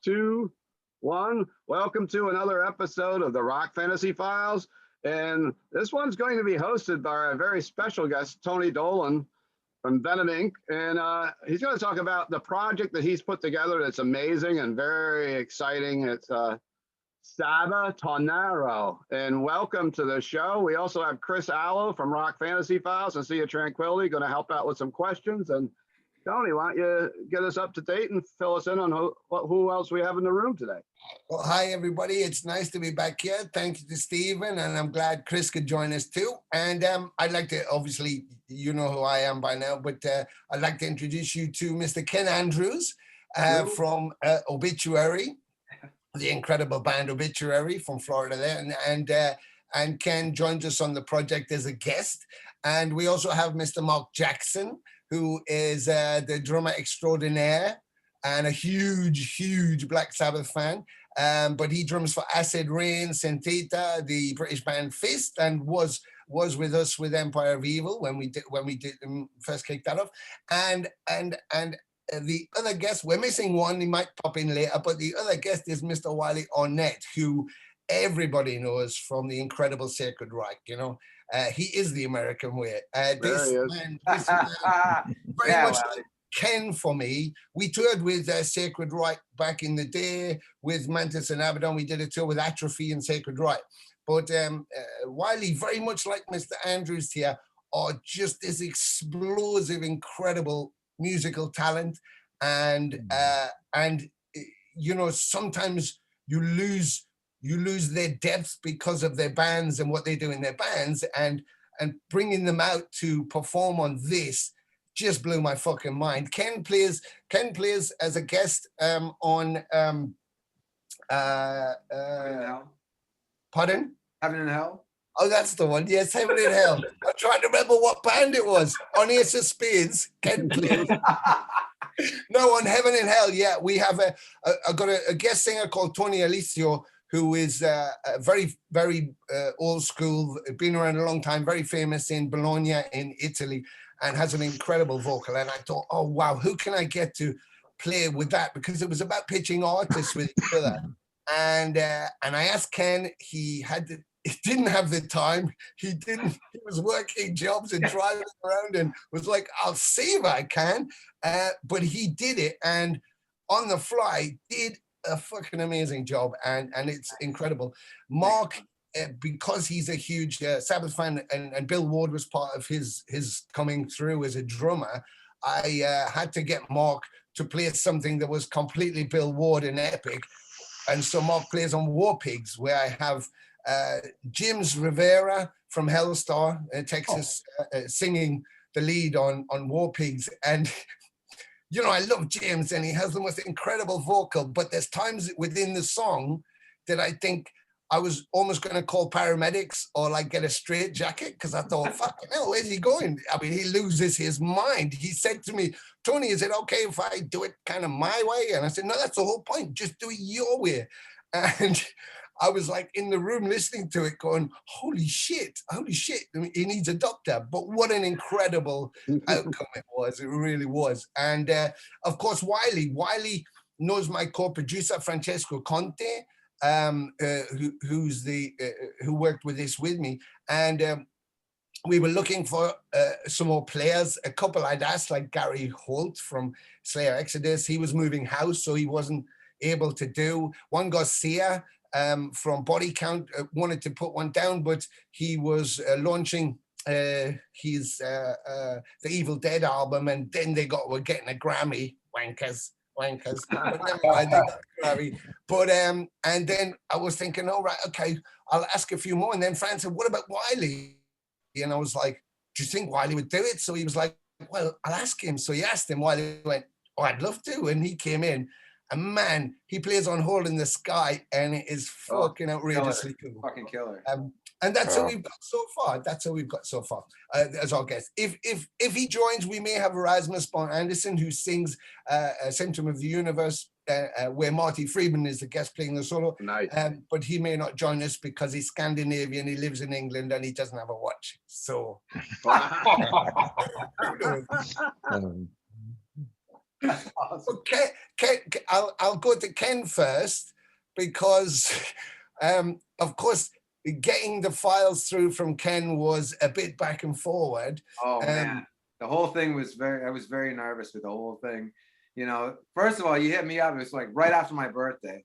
two, one. Welcome to another episode of the Rock Fantasy Files. And this one's going to be hosted by a very special guest, Tony Dolan from VENOM Inc. And he's going to talk about the project that he's put together that's amazing and very exciting. It's Sabbatonero. And welcome to the show. We also have Chria Alo from Rock Fantasy Files and Sea of Tranquility going to help out with some questions. And Tony, why don't you get us up to date and fill us in on who else we have in the room today? Well, hi, everybody. It's nice to be back here. Thank you to Stephen, and I'm glad Chris could join us too. And I'd like to, obviously, you know who I am by now, but I'd like to introduce you to Mr. Ken Andrews from Obituary, the incredible band Obituary from Florida there. And Ken joins us on the project as a guest. And we also have Mr. Marc Jackson, who is the drummer extraordinaire and a huge Black Sabbath fan. But he drums for Acid Rain, Sentita, the British band Fist, and was with us with Empire of Evil when we did first kicked that off. And the other guest, we're missing one, he might pop in later, but the other guest is Mr. Wiley Arnett, who everybody knows from the incredible Sacred Reich, you know. He is the American way. This man very much like Ken for me. We toured with Sacred Reich back in the day with Mantis and Abaddon. We did a tour with Atrophy and Sacred Reich. But Wiley, very much like Mr. Andrews here, are just this explosive, incredible musical talent. And you know, sometimes you lose their depth because of their bands and what they do in their bands, and bringing them out to perform on this just blew my fucking mind. Ken plays as a guest on pardon? Heaven and Hell. Oh, that's the one. Yes, Heaven and Hell. I'm trying to remember what band it was. On Ace of Spades, Ken plays. No, on Heaven and Hell, yeah. We have a guest singer called Tony Demolition, who is very old school, been around a long time, very famous in Bologna in Italy, and has an incredible vocal. And I thought, oh, wow, who can I get to play with that? Because it was about pitching artists with each other. And I asked Ken, he didn't have the time. He was working jobs and driving around and was like, I'll see if I can. But he did it, and on the fly did a fucking amazing job, and it's incredible. Marc, because he's a huge Sabbath fan, and Bill Ward was part of his coming through as a drummer, I had to get Marc to play something that was completely Bill Ward and epic. And so Marc plays on War Pigs, where I have James Rivera from Hellstar, Texas, singing the lead on War Pigs. And you know, I love James, and he has the most incredible vocal, but there's times within the song that I think I was almost going to call paramedics or like get a straight jacket, because I thought, fucking hell, where's he going? I mean, he loses his mind. He said to me, Tony, is it okay if I do it kind of my way? And I said, no, that's the whole point. Just do it your way. And I was like in the room listening to it going, holy shit. I mean, he needs a doctor. But what an incredible outcome it was. It really was. And of course, Wiley knows my co-producer, Francesco Conte, who worked with this with me. And we were looking for some more players. A couple I'd asked, like Gary Holt from Slayer Exodus. He was moving house, so he wasn't able to do. One Garcia from Body Count wanted to put one down, but he was launching his the Evil Dead album, and then were getting a Grammy. Wankers. But never mind, they got a Grammy. But and then I was thinking, all right, okay, I'll ask a few more. And then Fran said, what about Wiley? And I was like, do you think Wiley would do it? So he was like, well, I'll ask him. So he asked him. Wiley went, oh, I'd love to. And he came in. And man, he plays on Hole in the Sky, and it is fucking outrageously cool. Fucking killer. And that's how we've got so far. As our guest. If he joins, we may have Rasmus Andersen, who sings a Symptom of the Universe, where Marty Friedman is the guest playing the solo. Nice. But he may not join us because he's Scandinavian, he lives in England, and he doesn't have a watch. So. That's awesome. I'll go to Ken first because, of course, getting the files through from Ken was a bit back and forward. Oh man, the whole thing was I was very nervous with the whole thing. You know, first of all, you hit me up. It was like right after my birthday,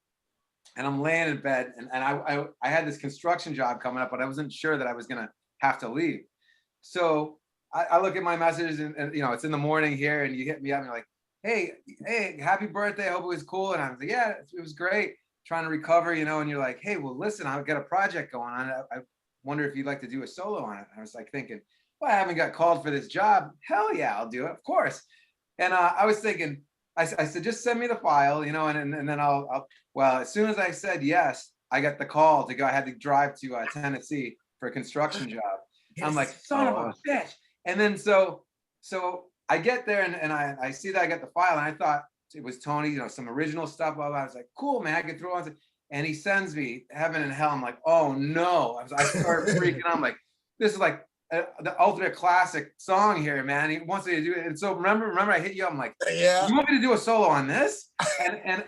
and I'm laying in bed, and I had this construction job coming up, but I wasn't sure that I was gonna have to leave. So I look at my messages, and you know, it's in the morning here, and you hit me up, and you're like, hey, happy birthday. I hope it was cool. And I was like, yeah, it was great. Trying to recover, you know, and you're like, hey, well, listen, I've got a project going on. I wonder if you'd like to do a solo on it. I was like thinking, well, I haven't got called for this job. Hell yeah, I'll do it, of course. And I was thinking, I said, just send me the file, you know, and then I'll, well, as soon as I said yes, I got the call to go. I had to drive to Tennessee for a construction job. Yes. I'm like, son of a bitch. And then so I get there and I see that I got the file, and I thought it was Tony, you know, some original stuff. Blah, blah. I was like, cool, man, I can throw on. And he sends me Heaven and Hell. I'm like, oh no. I started freaking out. I'm like, this is like the ultimate classic song here, man. He wants me to do it. And so remember I hit you up. I'm like, yeah, you want me to do a solo on this? And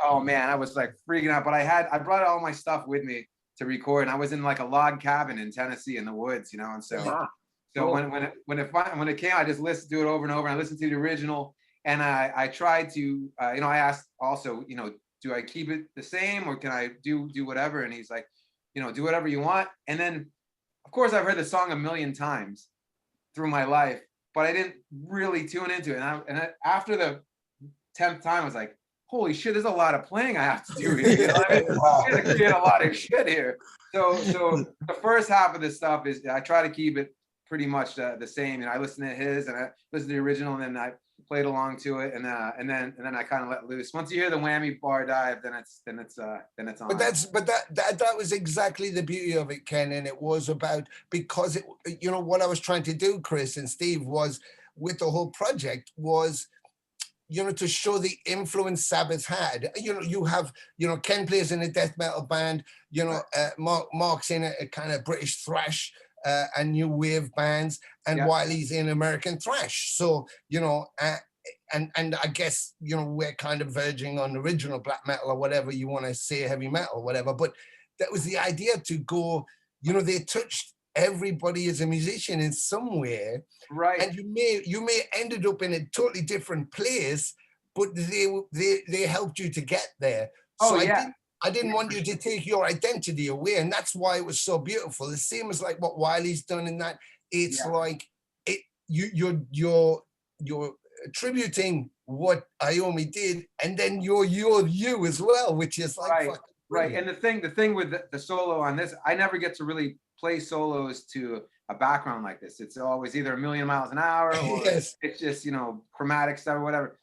oh man, I was like freaking out. But I brought all my stuff with me to record, and I was in like a log cabin in Tennessee in the woods, you know. And so cool. when it came, I just listened to it over and over. And I listened to the original, and I tried to, you know, I asked also, you know, do I keep it the same or can I do whatever? And he's like, you know, do whatever you want. And then, of course, I've heard the song a million times through my life, but I didn't really tune into it. And after the 10th time, I was like, holy shit, there's a lot of playing I have to do here. You know what I mean? I gotta create a lot of shit here. So the first half of this stuff is I try to keep it pretty much the same. And I listen to his and I listen to the original, and then I played along to it, and then I kind of let loose. Once you hear the whammy bar dive, then it's on. But that was exactly the beauty of it, Ken, and it was about, because it, you know, what I was trying to do, Chris and Steve, was with the whole project was, you know, to show the influence Sabbath had. You know, you have, you know, Ken plays in a death metal band, you know, Marc's in a kind of British thrash and new wave bands, and Wiley's in American thrash. So, you know, and I guess, you know, we're kind of verging on original black metal or whatever you want to say, heavy metal or whatever. But that was the idea, to go, you know, they touched everybody as a musician in some way, right? And you may ended up in a totally different place, but they helped you to get there. So I didn't want you to take your identity away, and that's why it was so beautiful. The same as like what Wiley's done in that. It's like you're attributing what Iommi did, and then you're you as well, which is like right. And the thing with the solo on this, I never get to really play solos to a background like this. It's always either a million miles an hour or it's just, you know, chromatic stuff or whatever.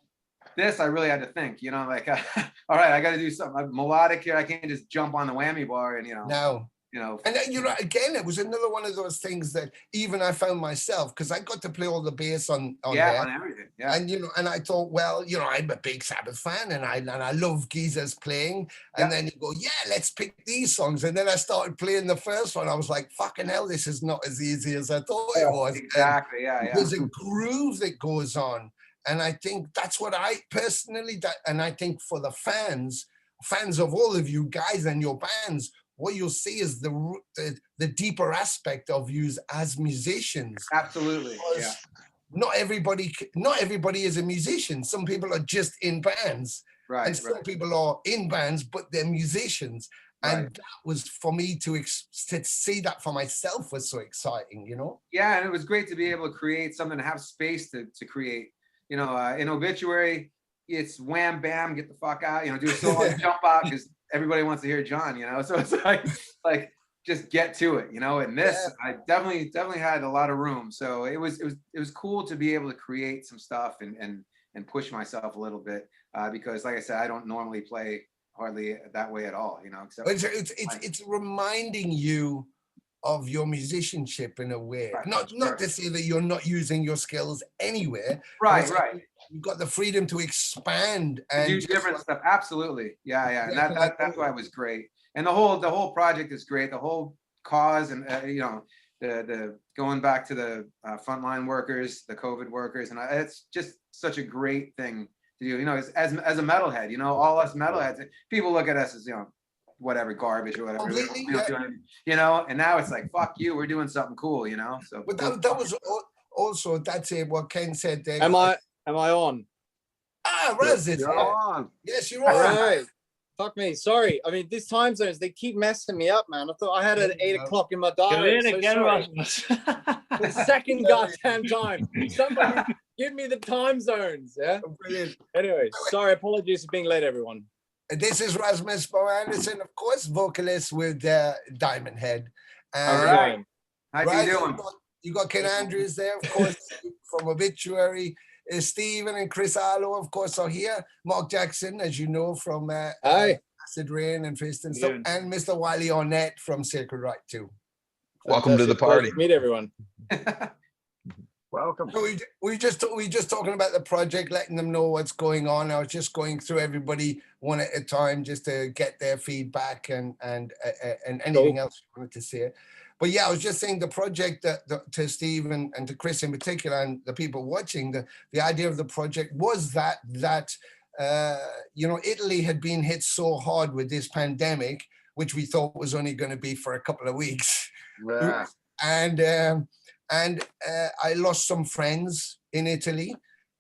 This I really had to think, you know, like all right, I got to do something melodic here. I can't just jump on the whammy bar and, you know. And then, you know, again, it was another one of those things that even I found myself, because I got to play all the bass on there, on everything. Yeah. And, you know, and I thought, well, you know, I'm a big Sabbath fan, and I love geezers playing. And then you go, let's pick these songs. And then I started playing the first one. I was like, fucking hell, this is not as easy as I thought it was. Exactly. There's a groove that goes on. And I think that's what I personally, and I think for the fans of all of you guys and your bands, what you'll see is the deeper aspect of you as musicians. Absolutely. Yeah. Not everybody is a musician. Some people are just in bands. Right. And some people are in bands, but they're musicians. And that was, for me, to see that for myself was so exciting, you know? Yeah, and it was great to be able to create something, to have space to create. You know, in Obituary, it's wham, bam, get the fuck out, you know, do a solo, jump out, because everybody wants to hear John, you know? So it's like just get to it, you know? And this, I definitely had a lot of room. So it was cool to be able to create some stuff and push myself a little bit, because like I said, I don't normally play hardly that way at all, you know? Except it's reminding you of your musicianship in a way. Not to say that you're not using your skills anywhere. Right. You've got the freedom to expand and do different stuff. Absolutely. Yeah. And that's why it was great. And the whole project is great. The whole cause, and you know, the going back to the frontline workers, the COVID workers, and it's just such a great thing to do. You know, as a metalhead, you know, all us metalheads, people look at us as, you know, whatever, garbage or whatever. Completely, you know, and now it's like, fuck you, we're doing something cool, you know. So, but that was also, that's it. What Ken said there. Am I on? Ah, Raz, it's You're on. Yes, you're All on. right. Fuck me. Sorry. I mean, these time zones, they keep messing me up, man. I thought I had it at 8 o'clock in my Go diary. in So again, sorry. Rasmus. The second goddamn time. Somebody give me the time zones. Yeah. Brilliant. Anyway, sorry. Apologies for being late, everyone. This is Rasmus Andersen, of course, vocalist with Diamond Head. all And, right, how Right, you doing? You got Ken Andrews there, of course, from Obituary. Stephen and Chris Alo, of course, are here. Marc Jackson, as you know, from Hi. Acid Rain and Fist and stuff. And Mr. Wiley Arnett from Sacred Right, too. Welcome to the party. Meet everyone. Welcome. So we just talking about the project, letting them know what's going on. I was just going through everybody one at a time just to get their feedback and anything else you wanted to say. But yeah, I was just saying the project to Steve and to Chris in particular and the people watching, the idea of the project was that you know, Italy had been hit so hard with this pandemic, which we thought was only going to be for a couple of weeks. Yeah. And I lost some friends in Italy,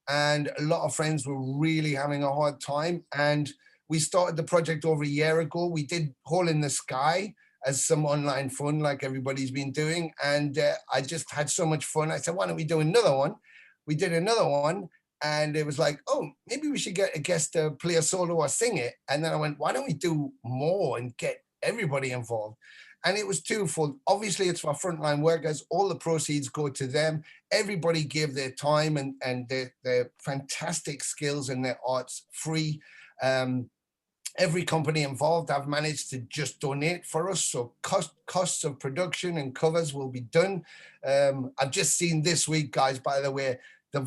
and a lot of friends were really having a hard time. And we started the project over a year ago. We did Hole in the Sky as some online fun, like everybody's been doing. And I just had so much fun. I said, why don't we do another one? We did another one. And it was like, oh, maybe we should get a guest to play a solo or sing it. And then I went, why don't we do more and get everybody involved? And it was twofold. Obviously, it's for frontline workers. All the proceeds go to them. Everybody gave their time and their fantastic skills and their arts free. Every company involved have managed to just donate for us. So costs of production and covers will be done. I've just seen this week, guys, by the way, the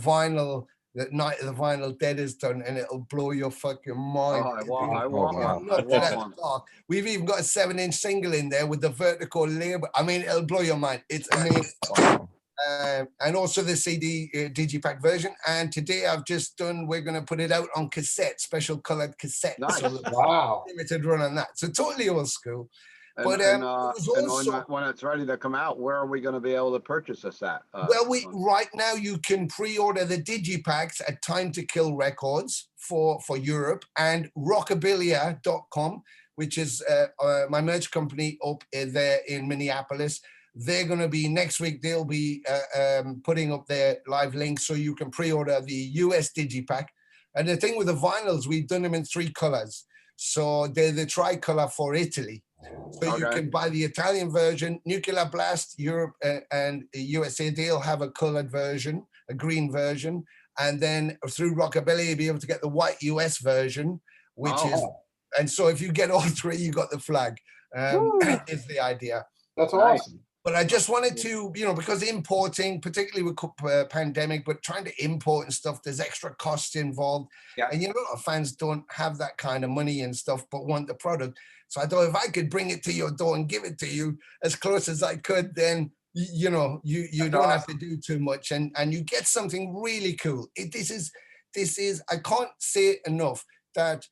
Night of the Vinyl Dead is done, and it'll blow your fucking mind. Oh, I want one. We've even got a 7-inch single in there with the vertical label. I mean, it'll blow your mind. It's amazing. And also the CD Digipack version. And today I've just done, we're going to put it out on cassette, special colored cassette. Nice. So Wow. limited run on that. So totally old school. But And it was also, when it's ready to come out, where are we going to be able to purchase this at? well, right now you can pre-order the Digipacks at Time to Kill Records for Europe, and rockabilia.com, which is my merch company up there in Minneapolis. They're going to be next week. They'll be putting up their live link so you can pre-order the US Digipack. And the thing with the vinyls, we've done them in 3 colors. So they're the tricolor for Italy. So you can buy the Italian version, Nuclear Blast, Europe and USA, they'll have a colored version, a green version. And then through Rockabilly, you'll be able to get the white US version, which is, and so if you get all 3, you got the flag, is the idea. That's awesome. But I just wanted to, you know, because importing, particularly with pandemic, but trying to import and stuff, there's extra costs involved. Yeah. And, you know, a lot of fans don't have that kind of money and stuff, but want the product. So I thought if I could bring it to your door and give it to you as close as I could, then, you know, you don't have to do too much and you get something really cool. This is, I can't say enough that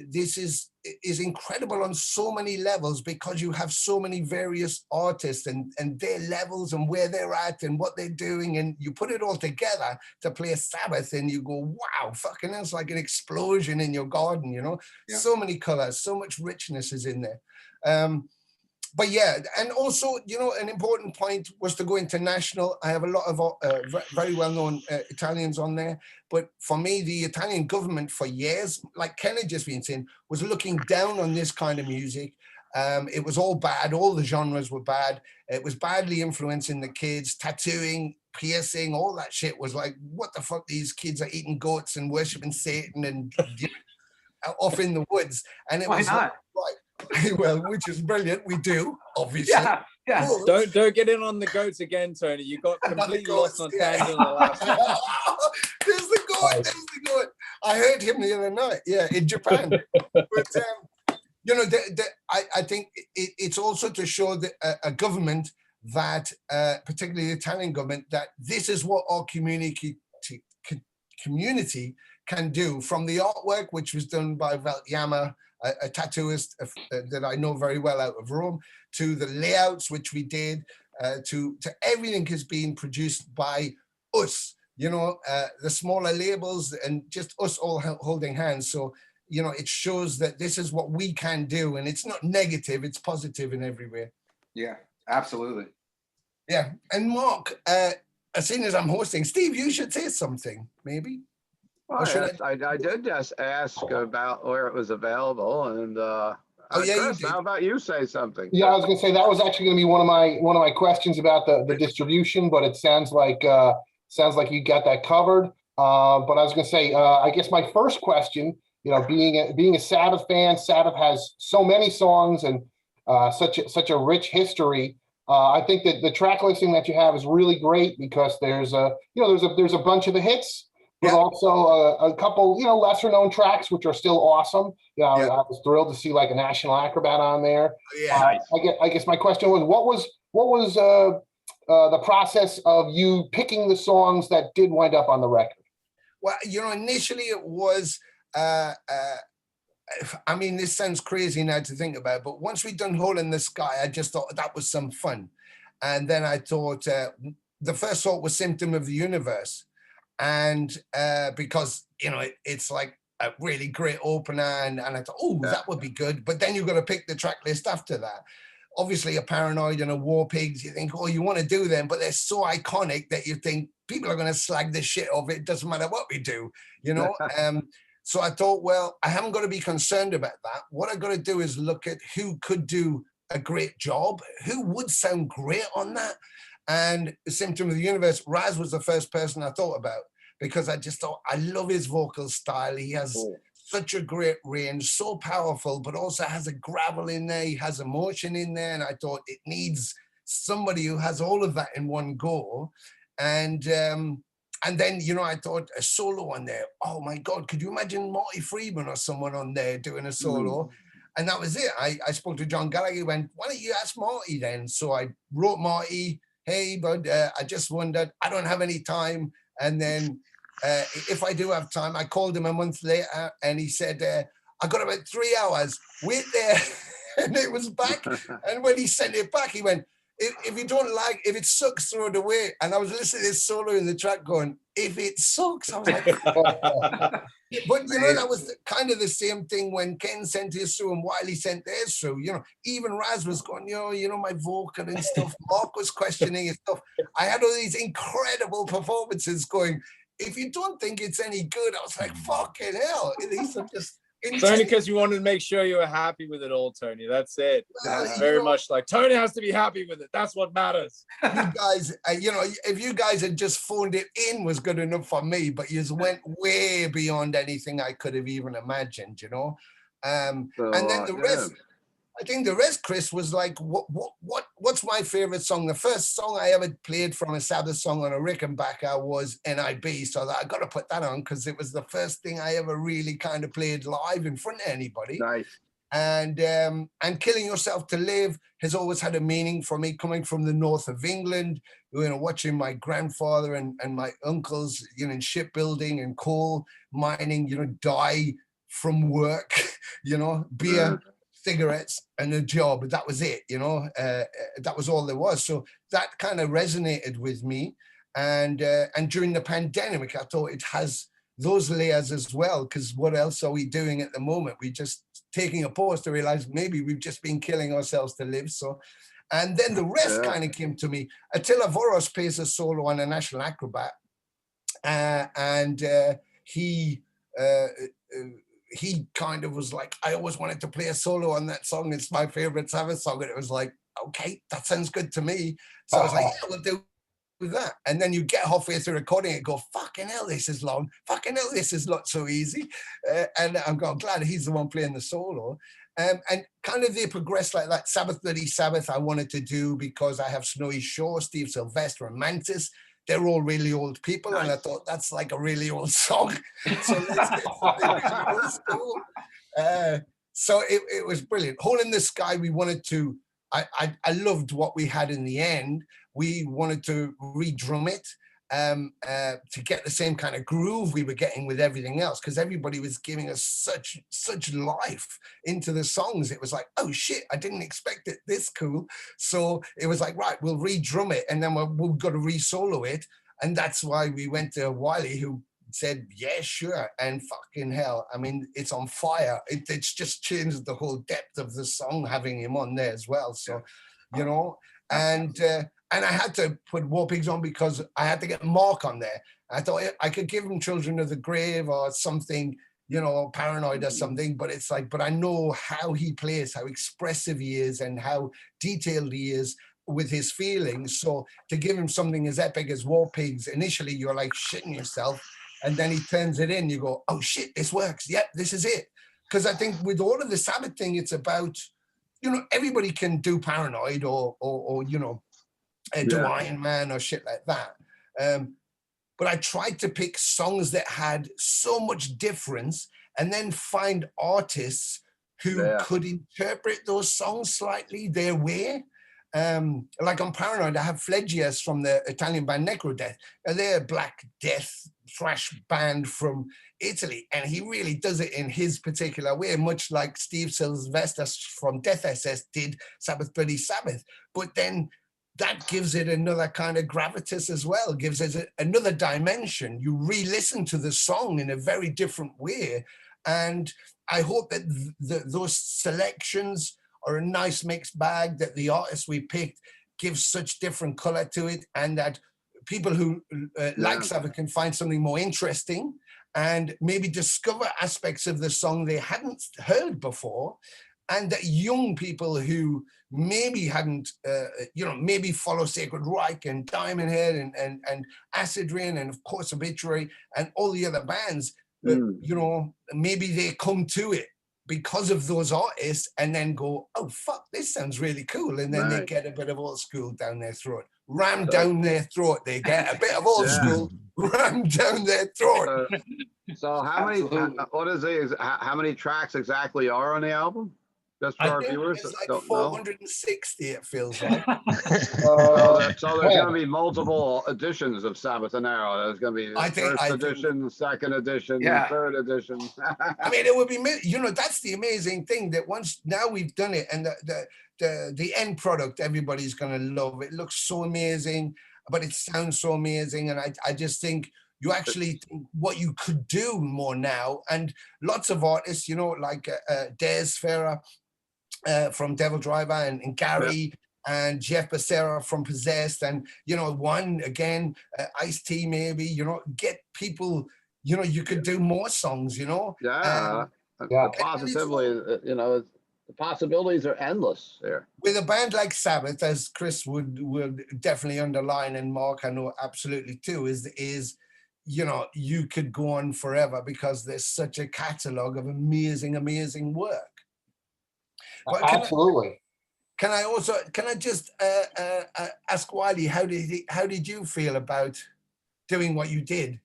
this is incredible on so many levels because you have so many various artists and their levels and where they're at and what they're doing, and you put it all together to play a Sabbath and you go, wow, fucking hell, it's like an explosion in your garden, you know. So many colors, so much richness is in there. But yeah, and also, you know, an important point was to go international. I have a lot of very well-known Italians on there. But for me, the Italian government for years, like Ken had just been saying, was looking down on this kind of music. It was all bad. All the genres were bad. It was badly influencing the kids, tattooing, piercing, all that shit was like, what the fuck? These kids are eating goats and worshiping Satan and off in the woods. And it was not? Like, well, which is brilliant. We do, obviously. Yeah. Don't get in on the goats again, Tony. You got completely lost on tangent in the last one. There's the goat. There's the goat. I heard him the other night. Yeah, in Japan. But you know, I think it's also to show that a government that, particularly the Italian government, that this is what our community can do, from the artwork, which was done by Valtiama, a tattooist that I know very well out of Rome, to the layouts, which we did, to everything is being produced by us, the smaller labels, and just us all holding hands. So, it shows that this is what we can do, and it's not negative, it's positive in every way. Yeah, absolutely. Yeah. And Marc, as soon as I'm hosting, Steve, you should say something, maybe. Well, yes, I did just ask about where it was available, and Chris, how about you say something? Yeah, I was going to say that was actually going to be one of my questions about the distribution, but it sounds like you got that covered. But I was going to say, I guess my first question, being a Sabbath fan, Sabbath has so many songs and such a rich history. I think that the track listing that you have is really great, because there's a bunch of the hits, but also a couple, lesser known tracks, which are still awesome. I was thrilled to see like a National Acrobat on there. Yeah. I guess my question was, what was the process of you picking the songs that did wind up on the record? Well, initially it was, this sounds crazy now to think about, but once we'd done Hole in the Sky, I just thought that was some fun. And then I thought the first thought was Symptom of the Universe. And because, it's like a really great opener, and I thought, that would be good. But then you've got to pick the track list after that. Obviously, a Paranoid and a War Pigs, you think, you want to do them, but they're so iconic that you think people are going to slag this shit off. It doesn't matter what we do, So I thought, well, I haven't got to be concerned about that. What I got to do is look at who could do a great job, who would sound great on that. And Symptom of the Universe, Raz was the first person I thought about, because I just thought, I love his vocal style. He has such a great range, so powerful, but also has a gravel in there. He has emotion in there. And I thought it needs somebody who has all of that in one go. And then, I thought a solo on there. Oh my God, could you imagine Marty Friedman or someone on there doing a solo? And that was it. I spoke to John Gallagher. He went, why don't you ask Marty then? So I wrote Marty, hey, bud, I just wondered, I don't have any time. And then if I do have time, I called him a month later, and he said, I got about 3 hours, wait there. And it was back. And when he sent it back, he went, if you don't like, if it sucks, throw it away. And I was listening to this solo in the track going, if it sucks, I was like, but that was kind of the same thing when Ken sent his through and Wiley sent theirs through. Even Raz was going, my vocal and stuff. Marc was questioning his stuff. I had all these incredible performances going, if you don't think it's any good, I was like, fucking hell. These are just it's only because you wanted to make sure you were happy with it all, Tony. That's it. It's very much like Tony has to be happy with it. That's what matters. You guys, if you guys had just phoned it in, was good enough for me. But you went way beyond anything I could have even imagined. And then the rest. I think the rest, Chris, was like, what's my favorite song? The first song I ever played from a Sabbath song on a Rickenbacker was NIB. So I got to put that on because it was the first thing I ever really kind of played live in front of anybody. Nice. And Killing Yourself to Live has always had a meaning for me, coming from the north of England, watching my grandfather and my uncles, in shipbuilding and coal mining, die from work, beer, cigarettes and a job. That was it, that was all there was. So that kind of resonated with me. And during the pandemic, I thought it has those layers as well, because what else are we doing at the moment? We're just taking a pause to realize maybe we've just been killing ourselves to live. So, and then the rest kind of came to me. Attila Voros plays a solo on a National Acrobat, and he kind of was like, I always wanted to play a solo on that song. It's my favorite Sabbath song. And it was like, okay, that sounds good to me. So I was like, yeah, we'll do that. And then you get halfway through recording it, go, fucking hell, this is long. Fucking hell, this is not so easy. And I'm glad he's the one playing the solo. And kind of they progressed like that. Sabbath Bloody Sabbath I wanted to do because I have Snowy Shore, Steve Sylvester, and Mantis. They're all really old people, nice. And I thought that's like a really old song. So let's get something really old school. So it was brilliant. Hole in the Sky, we wanted to, I loved what we had in the end. We wanted to redrum it to get the same kind of groove we were getting with everything else, because everybody was giving us such life into the songs. It was like, oh shit, I didn't expect it this cool. So it was like, right, we'll redrum it, and then we've got to re-solo it. And that's why we went to Wiley, who said, yeah, sure. And fucking hell, I mean, it's on fire. It's just changed the whole depth of the song having him on there as well. So, you know, and I had to put War Pigs on because I had to get Marc on there. I thought I could give him Children of the Grave or something, you know, Paranoid or something, but it's like, but I know how he plays, how expressive he is and how detailed he is with his feelings. So to give him something as epic as War Pigs, initially you're like shitting yourself. And then he turns it in, you go, oh shit, this works. Yep, this is it. Because I think with all of the Sabbath thing, it's about, you know, everybody can do Paranoid or you know, do Iron Man or shit like that. But I tried to pick songs that had so much difference and then find artists who could interpret those songs slightly their way. Like on Paranoid, I have Fleggias from the Italian band Necrodeath. They're a Black Death thrash band from Italy, and he really does it in his particular way, much like Steve Sylvester from Death SS did Sabbath Bloody Sabbath. But then that gives it another kind of gravitas as well, gives it another dimension. You re-listen to the song in a very different way. And I hope that those selections are a nice mixed bag, that the artists we picked give such different color to it, and that people who like Sabbath can find something more interesting and maybe discover aspects of the song they hadn't heard before, and that young people who maybe hadn't, you know, maybe follow Sacred Reich and Diamond Head and Acid Rain and of course Obituary and all the other bands, you know, maybe they come to it because of those artists and then go, oh fuck, this sounds really cool, and then they get a bit of old school down their throat, rammed down their throat. They get a bit of old school rammed down their throat. So how many? What is it? How many tracks exactly are on the album? Just for our viewers, it's like 460. It feels like. So there's going to be multiple editions of Sabbatonero. There's going to be first edition, second edition, third edition. I mean, it would be, you know, that's the amazing thing, that once now we've done it, and the end product everybody's going to love. It looks so amazing, but it sounds so amazing, and I just think you actually think what you could do more now. And lots of artists, you know, like Des Farah from Devil Driver and Gary and Jeff Becerra from Possessed, and, you know, one again, Ice-T maybe, you know, get people, you know, you could do more songs, you know. Positively, you know, the possibilities are endless there. With a band like Sabbath, as Chris would definitely underline, and Marc I know absolutely too, is you know, you could go on forever because there's such a catalogue of amazing work. But absolutely. Can I just ask Wiley, how did you feel about doing what you did?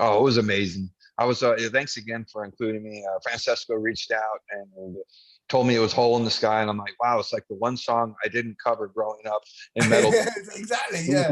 Oh, it was amazing. I was thanks again for including me. Francesco reached out and told me it was Hole in the Sky, and I'm like, wow, it's like the one song I didn't cover growing up in metal. Exactly, yeah.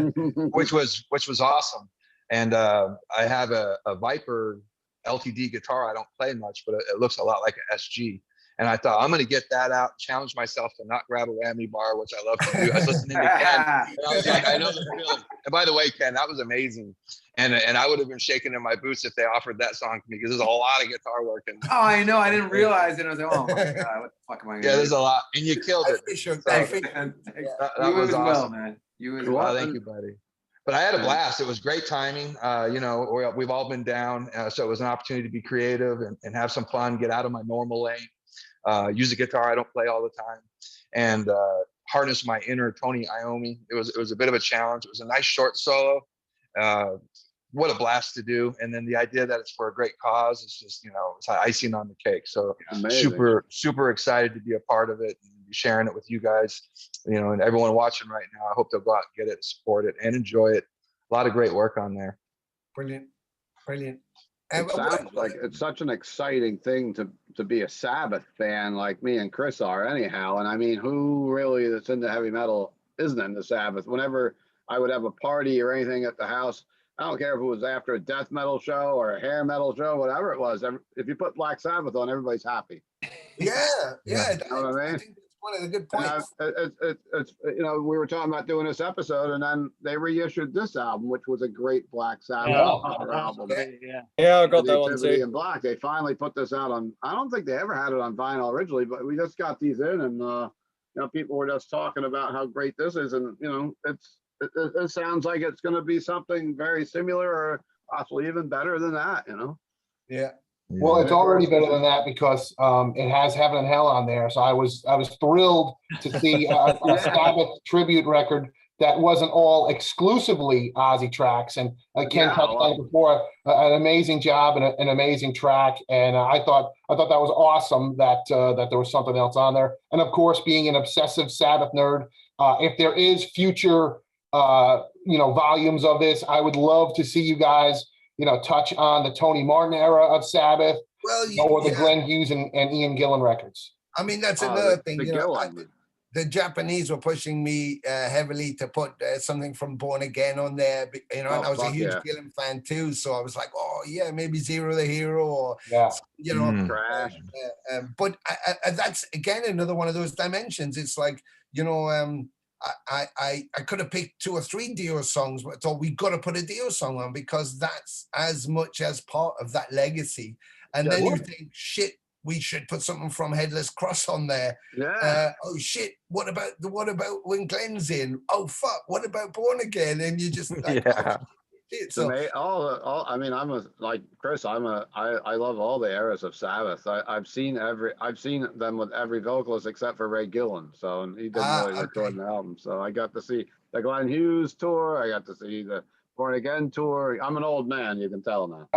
which was awesome. And I have a Viper LTD guitar. I don't play much, but it looks a lot like an SG. And I thought, I'm going to get that out, challenge myself to not grab a whammy bar, which I love to do. I was listening to Ken, and I was like, I know the feeling. And by the way, Ken, that was amazing. And I would have been shaking in my boots if they offered that song to me, because there's a lot of guitar work in there. Oh, I know. I didn't realize it. I was like, oh my God, what the fuck am I going to do? There's a lot. And you killed it. That was awesome. Well, man. You as well. Thank you, buddy. But I had a blast. It was great timing. You know, we've all been down. So it was an opportunity to be creative and have some fun, get out of my normal lane. Use a guitar I don't play all the time, and harness my inner Tony Iommi. It was a bit of a challenge. It was a nice short solo. What a blast to do! And then the idea that it's for a great cause is just, you know, it's icing on the cake. So super excited to be a part of it and be sharing it with you guys. You know, and everyone watching right now. I hope they'll go out and get it, support it, and enjoy it. A lot of great work on there. Brilliant. It sounds like it's such an exciting thing to be a Sabbath fan like me and Chris are anyhow. And I mean, who really that's into heavy metal isn't into Sabbath? Whenever I would have a party or anything at the house, I don't care if it was after a death metal show or a hair metal show, whatever it was. If you put Black Sabbath on, everybody's happy. Yeah. You know what I I mean? think that's one of the good points. It's you know, we were talking about doing this episode, and then they reissued this album, which was a great Black Sabbath album. Yeah, I got that one Nativity too. in Black. They finally put this out on. I don't think they ever had it on vinyl originally, but we just got these in, and you know, people were just talking about how great this is, and you know, it sounds like it's going to be something very similar, or possibly even better than that. You know. Yeah. Well, it's already better than that because it has Heaven and Hell on there. So I was thrilled to see a Sabbath tribute record that wasn't all exclusively Ozzy tracks. And Ken touched on it before, an amazing job and an amazing track. And I thought that was awesome that there was something else on there. And of course, being an obsessive Sabbath nerd, if there is future volumes of this, I would love to see you guys touch on the Tony Martin era of Sabbath, or the Glenn Hughes and Ian Gillan records. I mean, that's another thing. The Japanese were pushing me heavily to put something from Born Again on there, and I was a huge Gillan fan too. So I was like, oh yeah, maybe Zero the Hero, or Crash. But that's again another one of those dimensions. It's like I could have picked 2 or 3 Dio songs, but I thought we got to put a Dio song on because that's as much as part of that legacy. And then you think, shit, we should put something from Headless Cross on there. Yeah. Oh shit, what about when Glenn's in? Oh fuck, what about Born Again? And you just like, So I mean, like Chris. I love all the eras of Sabbath. I've seen them with every vocalist except for Ray Gillan. So and he didn't really record an album. So I got to see the Glenn Hughes tour. I got to see the Born Again tour. I'm an old man, you can tell now.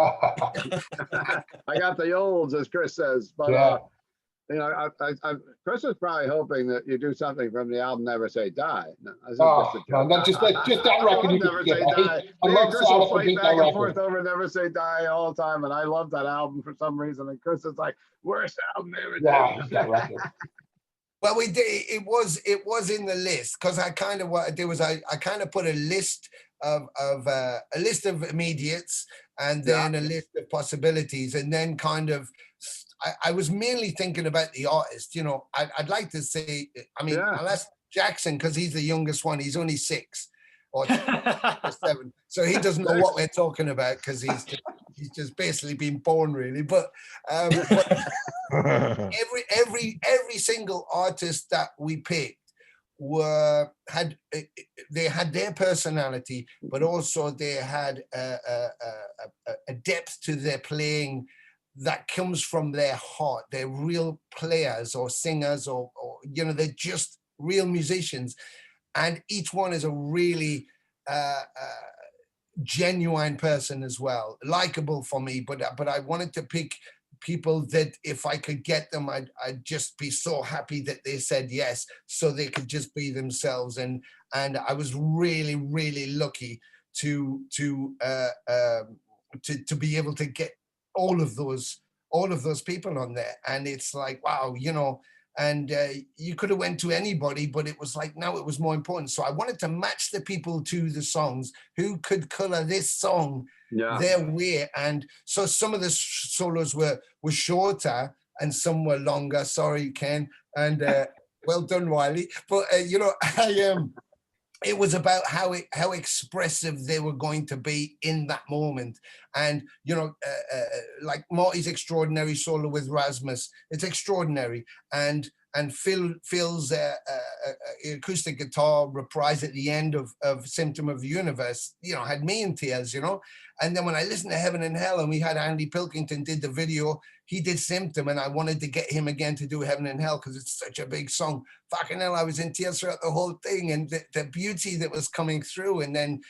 I got the olds, as Chris says. But Chris is probably hoping that you do something from the album Never Say Die. No, just that record. You Never Say Die. I love Chris will fight back and record. forth over Never Say Die all the time, and I love that album for some reason. And Chris is like, worst album ever. That record. Well, we did. It was in the list because I kind of what I did was I kind of put a list of immediates and then a list of possibilities, and then kind of. I was mainly thinking about the artist. I'd like to say, unless Jackson, because he's the youngest one, he's only 6 or 7, so he doesn't know what we're talking about because he's just basically been born, really. But every single artist that we picked had their personality, but also they had a depth to their playing that comes from their heart. They're real players or singers or they're just real musicians. And each one is a really genuine person as well, likable for me. But I wanted to pick people that if I could get them, I'd just be so happy that they said yes, so they could just be themselves. And I was really, really lucky to be able to get all of those people on there. And it's like, wow, and you could have went to anybody, but it was like, now it was more important. So I wanted to match the people to the songs who could color this song their way. And so some of the solos were shorter and some were longer. Sorry, Ken. And well done, Wiley. But it was about how expressive they were going to be in that moment. And, like Marty's extraordinary solo with Rasmus, it's extraordinary. And Phil's acoustic guitar reprise at the end of Symptom of the Universe, had me in tears, And then when I listened to Heaven and Hell and we had Andy Pilkington did the video, he did Symptom, and I wanted to get him again to do Heaven and Hell because it's such a big song. Fucking hell, I was in tears throughout the whole thing, and the beauty that was coming through. And then,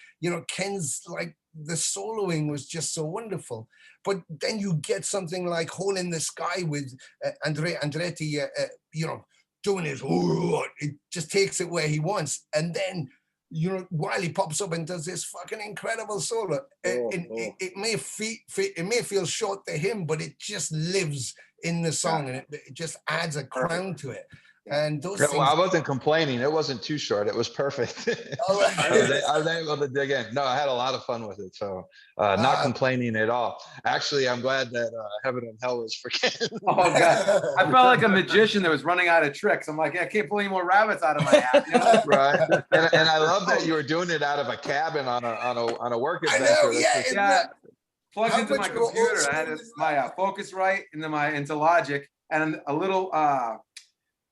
Ken's like, the soloing was just so wonderful. But then you get something like Hole in the Sky with Andretti, doing his, it just takes it where he wants. And then Wiley pops up and does this fucking incredible solo. It may feel short to him, but it just lives in the song, and it just adds a crown to it. And those things. I wasn't complaining. It wasn't too short. It was perfect. All right. I was able to dig in. No, I had a lot of fun with it. So not complaining at all. Actually, I'm glad that Heaven and Hell was forgiven. Oh God, I felt like a magician that was running out of tricks. I'm like, I can't pull any more rabbits out of my hat. You know? Right. And I love that you were doing it out of a cabin on a work adventure. Yeah. Plugged into my computer. I had my Focusrite into Logic and a little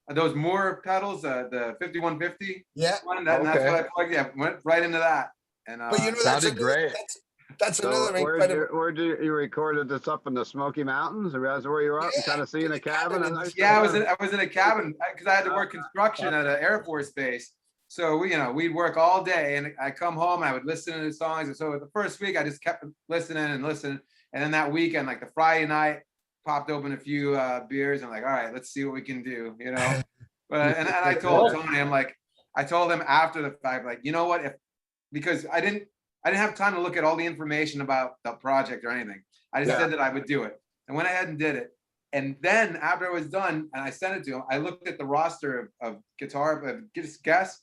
those Moore pedals, the 5150. Yeah. One, that's what I plugged. Yeah, went right into that. And but sounded great. That's another incredible. Where you recorded this up in the Smoky Mountains, or that's where you were up and kind of seeing a cabin? Yeah, I was in a cabin because I had to work construction at an Air Force base. So we'd work all day, and I come home, I would listen to the songs. And so the first week, I just kept listening, and then that weekend, like the Friday night, popped open a few beers. I'm like, all right, let's see what we can do, But and I told Tony, I told him after the fact, like, you know what, because I didn't have time to look at all the information about the project or anything. I just said that I would do it, and went ahead and did it. And then after I was done, and I sent it to him, I looked at the roster of guitar guests,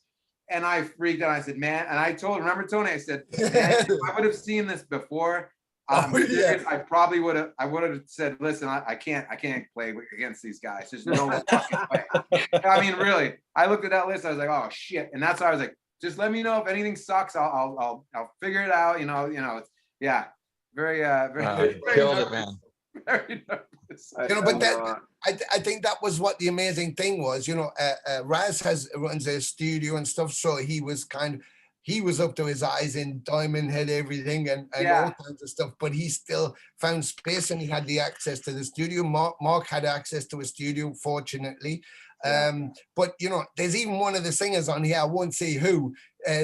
and I freaked out. I said, man, and I remember Tony, I said, man, if I would have seen this before, I probably would have said, listen, I can't play against these guys. There's no fucking way. I mean, really, I looked at that list, I was like, oh shit. And that's why I was like, just let me know if anything sucks. I'll figure it out. Yeah. Very killed it, man. Very nervous. But I think that was what the amazing thing was. Raz runs a studio and stuff, so he was up to his eyes in Diamond Head, everything and all kinds of stuff, but he still found space and he had the access to the studio. Marc had access to a studio, fortunately. But there's even one of the singers on here, I won't say who,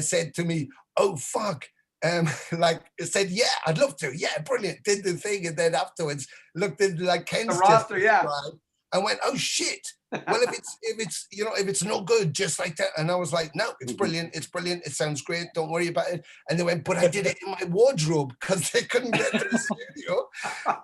said to me, oh fuck, it said, yeah, I'd love to, yeah, brilliant, did the thing, and then afterwards looked into like Ken's the roster, I went, oh shit. Well, if it's no good, just like that. And I was like, no, it's brilliant. It's brilliant. It sounds great. Don't worry about it. And they went, but I did it in my wardrobe because they couldn't get to the studio.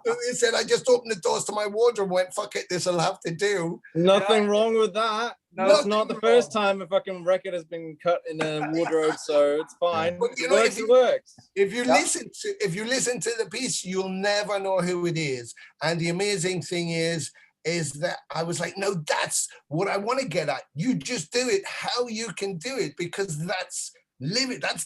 So they said, I just opened the doors to my wardrobe and went, fuck it, this will have to do. Nothing wrong with that. No, it's not the first time a fucking record has been cut in a wardrobe, so it's fine. But it works. If you listen to the piece, you'll never know who it is. And the amazing thing is that I was like, no, that's what I want to get at. You just do it how you can do it, because that's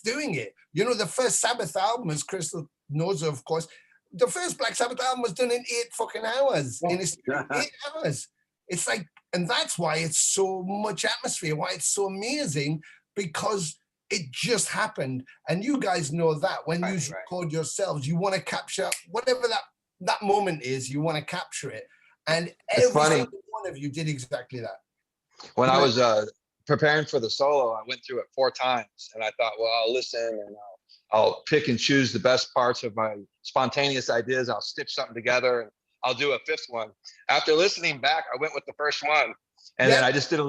doing it. The first Sabbath album, as Crystal knows, of course, the first Black Sabbath album was done in 8 fucking hours. In 8 hours. It's like, and that's why it's so much atmosphere, why it's so amazing, because it just happened. And you guys know that when you record yourselves, you want to capture whatever that moment is, you want to capture it. And every single one of you did exactly that. When I was preparing for the solo, I went through it 4 times, and I thought, well, I'll listen and I'll pick and choose the best parts of my spontaneous ideas. I'll stitch something together, and I'll do a 5th one. After listening back, I went with the first one, and then I just did a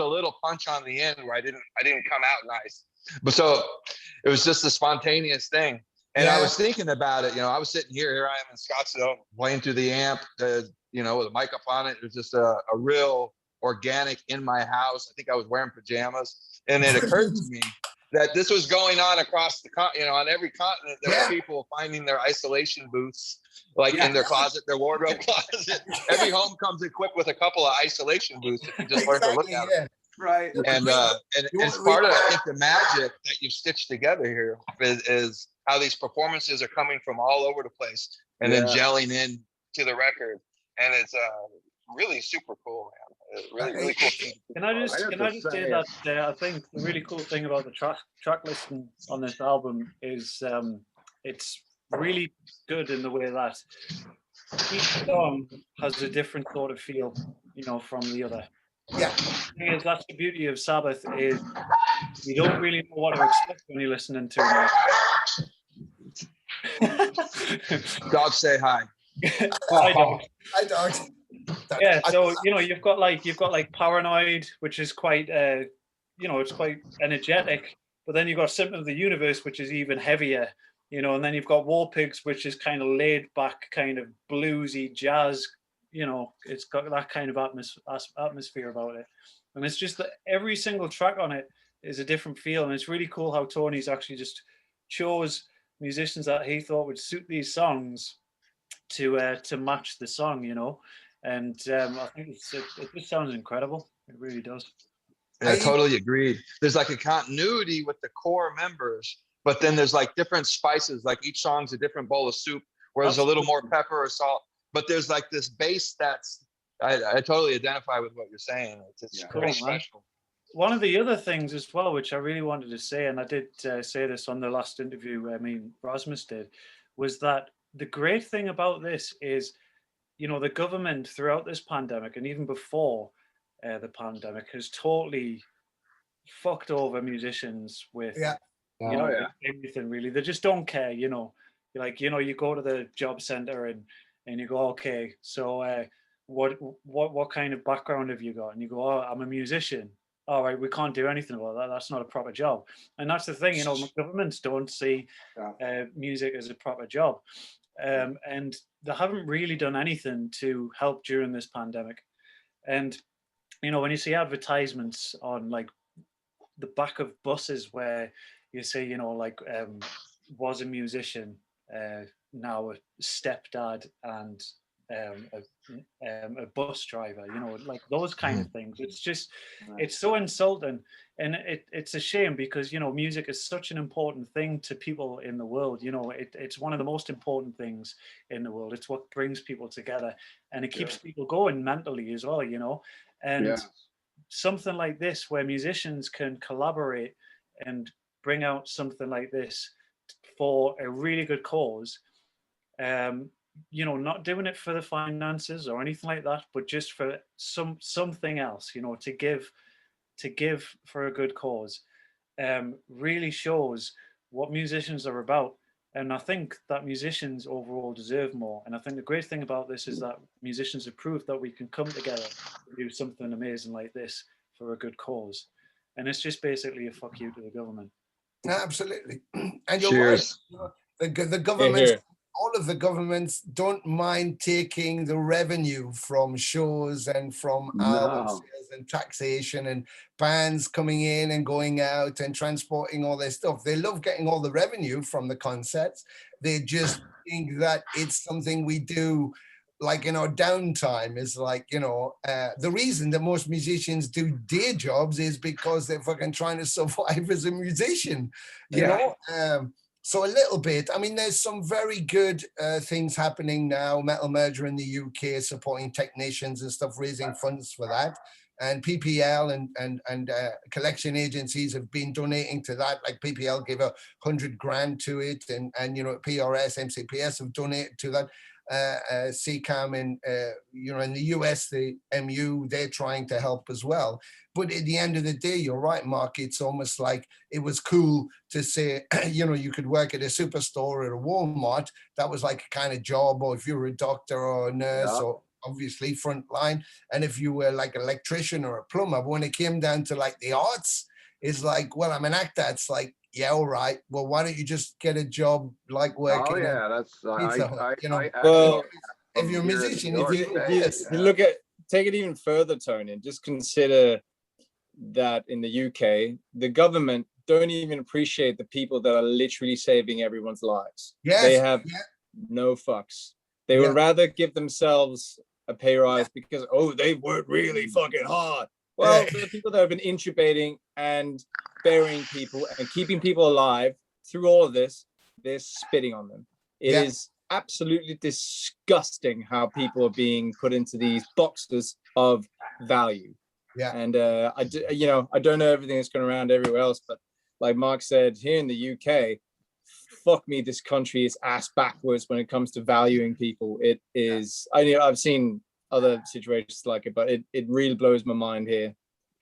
little punch on the end where I didn't come out nice. But so it was just a spontaneous thing. And I was thinking about it. I was sitting here I am in Scottsdale playing through the amp, with a mic up on it. It was just a real organic in my house. I think I was wearing pajamas. And it occurred to me that this was going on across the on every continent. There were people finding their isolation booths, in their closet, their wardrobe closet. Every home comes equipped with a couple of isolation booths if you just learn to look at them. Right. And it's part of, I think, the magic that you've stitched together here is how these performances are coming from all over the place and then gelling in to the record. And it's really super cool, man. Really cool thing. Can I just say that I think the really cool thing about the track listing on this album is it's really good in the way that each song has a different sort of feel, from the other. Yeah. The thing is, that's the beauty of Sabbath, is you don't really know what to expect when you're listening to it. Dogs say hi. Hi, dog. Hi, dog. Yeah, so you've got like Paranoid, which is quite it's quite energetic, But then you've got Symptom of the Universe, which is even heavier, you know, and then you've got War Pigs, which is kind of laid back, kind of bluesy jazz, you know, it's got that kind of atmosphere about it. And it's just that every single track on it is a different feel. And it's really cool how Tony's actually just chose musicians that he thought would suit these songs to match the song, you know. And I think it just sounds incredible. It really does. Yeah, I totally agree. There's like a continuity with the core members, but then there's like different spices. Like each song's a different bowl of soup, where there's a little more pepper or salt. But there's like this base that's I totally identify with what you're saying. It's pretty special. One of the other things as well, which I really wanted to say, and I did say this on the last interview, I mean, Rasmus did, was that the great thing about this is, you know, the government throughout this pandemic and even before the pandemic has totally fucked over musicians with, you know, everything really. They just don't care, you know. Like, you know, you go to the job center and you go, okay, so what kind of background have you got? And you go, oh, I'm a musician. All right, we can't do anything about that. That's not a proper job. And that's the thing, you know, governments don't see music as a proper job. And they haven't really done anything to help during this pandemic. And, you know, when you see advertisements on like the back of buses where you say, you know, like was a musician, now a stepdad and a bus driver, you know, like those kind of things. It's just, it's so insulting, and it's a shame because, you know, music is such an important thing to people in the world. You know, it's one of the most important things in the world. It's what brings people together, and it keeps people going mentally as well, you know. And something like this where musicians can collaborate and bring out something like this for a really good cause, you know, not doing it for the finances or anything like that, but just for something else, you know, to give for a good cause, really shows what musicians are about. And I think that musicians overall deserve more. And I think the great thing about this is that musicians have proved that we can come together to do something amazing like this for a good cause. And it's just basically a fuck you to the government. Absolutely. And you're right. The government, all of the governments don't mind taking the revenue from shows and from album sales and taxation and bands coming in and going out and transporting all their stuff. They love getting all the revenue from the concerts. They just think that it's something we do like in our downtime. Is like, you know, the reason that most musicians do day jobs is because they're fucking trying to survive as a musician, you know? So a little bit, I mean, there's some very good things happening now. Metal Merger in the UK is supporting technicians and stuff, raising funds for that. And PPL and collection agencies have been donating to that. Like PPL gave 100 grand to it, and you know, PRS, MCPS have donated to that. CCAM and you know, in the US, the MU, they're trying to help as well. But at the end of the day, you're right, Marc, it's almost like it was cool to say, you know, you could work at a superstore or a Walmart. That was like a kind of job, or if you were a doctor or a nurse, or obviously front line. And if you were like an electrician or a plumber, but when it came down to like the arts, it's like, well, I'm an actor. It's like, yeah, all right. Well, why don't you just get a job like working? Oh yeah, that's you know. Well, if you're a musician, if you look at, take it even further, Tony, and just consider that in the UK, the government don't even appreciate the people that are literally saving everyone's lives. They have no fucks. They would rather give themselves a pay rise because, oh, they worked really fucking hard. Well, the people that have been intubating and burying people and keeping people alive through all of this, they're spitting on them. It is absolutely disgusting how people are being put into these boxes of value. And I don't know everything that's going around everywhere else, but like Marc said, here in the UK, fuck me, this country is ass backwards when it comes to valuing people. It is. I've seen other situations like it, but it really blows my mind here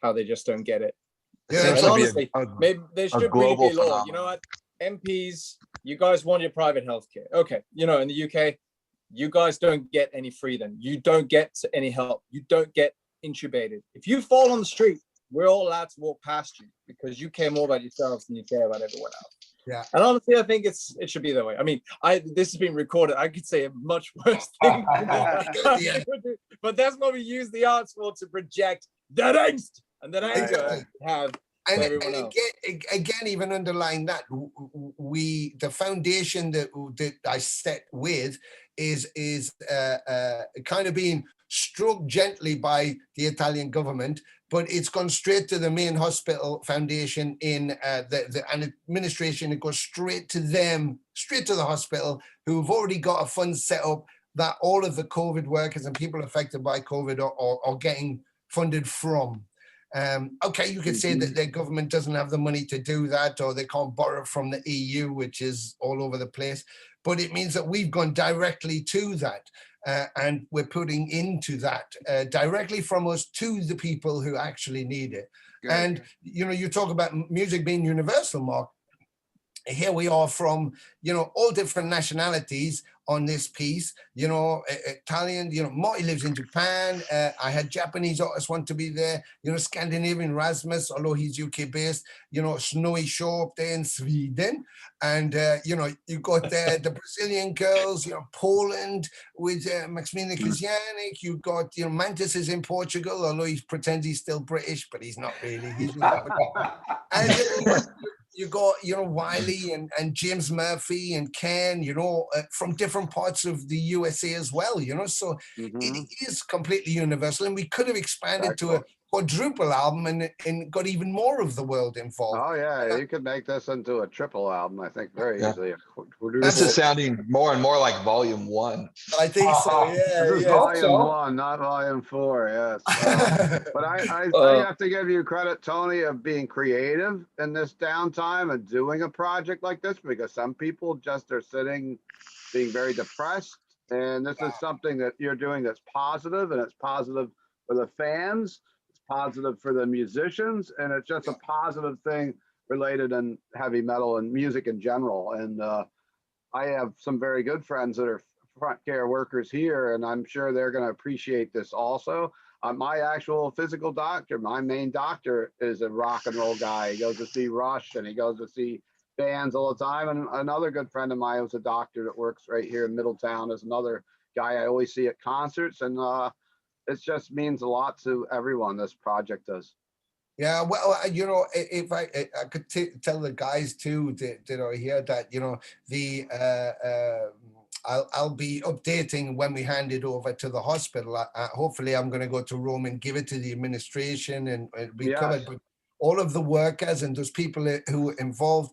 how they just don't get it. And honestly, maybe there should really be a law. You know what, MPs, you guys want your private healthcare. Okay, you know, in the UK, you guys don't get any free then. You don't get any help. You don't get intubated. If you fall on the street, we're all allowed to walk past you because you care more about yourselves than you care about everyone else. Yeah. And honestly, I think it should be that way. I mean, this has been recorded. I could say a much worse thing, but that's what we use the arts for, to project that angst and that anger have. And again, even underlying that, the foundation that I set with is kind of being struck gently by the Italian government, but it's gone straight to the main hospital foundation in the administration. It goes straight to them, straight to the hospital, who've already got a fund set up that all of the COVID workers and people affected by COVID are getting funded from. Okay, you could say that their government doesn't have the money to do that, or they can't borrow from the EU, which is all over the place. But it means that we've gone directly to that, and we're putting into that directly from us to the people who actually need it. Good. And you talk about music being universal, Marc. Here we are from, all different nationalities on this piece, Italian, Marty lives in Japan. I had Japanese artists want to be there, Scandinavian Rasmus, although he's UK based, Snowy Shaw up there in Sweden. And, you got the Brazilian girls, Poland with Maximilian Krzyzaniak. You got, Mantis is in Portugal, although he pretends he's still British, but he's not really. He's not. And, you got, Wiley and James Murphy and Ken, from different parts of the USA as well, so it is completely universal. And we could have expanded to a quadruple album and got even more of the world involved. Oh, yeah, you could make this into a triple album, I think, very easily. This is sounding more and more like volume 1. I think so, This is volume 1, not volume 4, yes. But I have to give you credit, Tony, of being creative in this downtime and doing a project like this, because some people just are sitting, being very depressed. And this is something that you're doing that's positive, and it's positive for the fans. Positive for the musicians, and it's just a positive thing related in heavy metal and music in general. And I have some very good friends that are front care workers here, and I'm sure they're going to appreciate this also. My actual physical doctor, my main doctor, is a rock and roll guy. He goes to see Rush, and he goes to see bands all the time. And another good friend of mine who's a doctor that works right here in Middletown is another guy I always see at concerts. And it just means a lot to everyone, this project does. Yeah, well, if I could tell the guys too that are here that, I'll be updating when we hand it over to the hospital. Hopefully I'm going to go to Rome and give it to the administration and be covered. But all of the workers and those people who are involved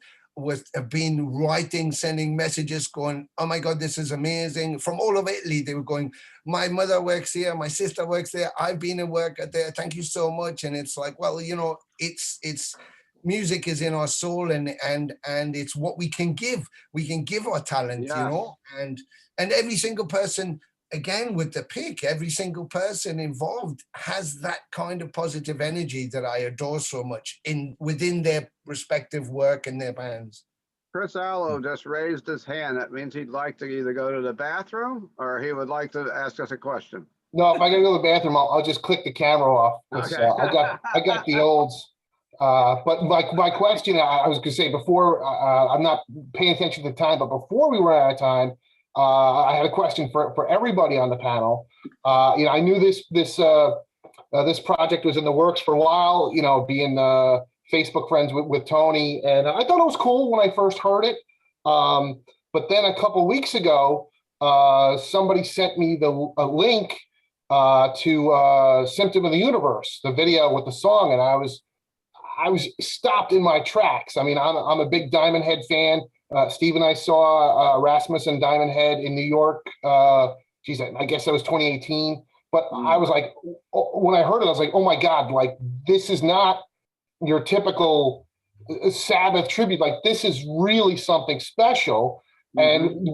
have been writing, sending messages going, oh my God, this is amazing. From all over Italy, they were going, my mother works here, my sister works there, I've been a worker there, thank you so much. And it's like, well, it's music is in our soul, and it's what we can give. We can give our talent, and every single person, again, with the pick, every single person involved has that kind of positive energy that I adore so much within their respective work and their bands. Chris Alo just raised his hand. That means he'd like to either go to the bathroom or he would like to ask us a question. No, if I gotta go to the bathroom, I'll just click the camera off. Okay. I got the olds. But my question, I was gonna say before, I'm not paying attention to the time, but before we run out of time, I had a question for everybody on the panel. I knew this project was in the works for a while, being Facebook friends with Tony, and I thought it was cool when I first heard it. But then a couple weeks ago, somebody sent me a link to Symptom of the Universe, the video with the song, and I was stopped in my tracks. I mean, I'm a big Diamond Head fan. Steve and I saw Rasmus and Diamond Head in New York. I guess that was 2018. But I was like, when I heard it, I was like, oh my God, like this is not your typical Sabbath tribute. Like this is really something special. And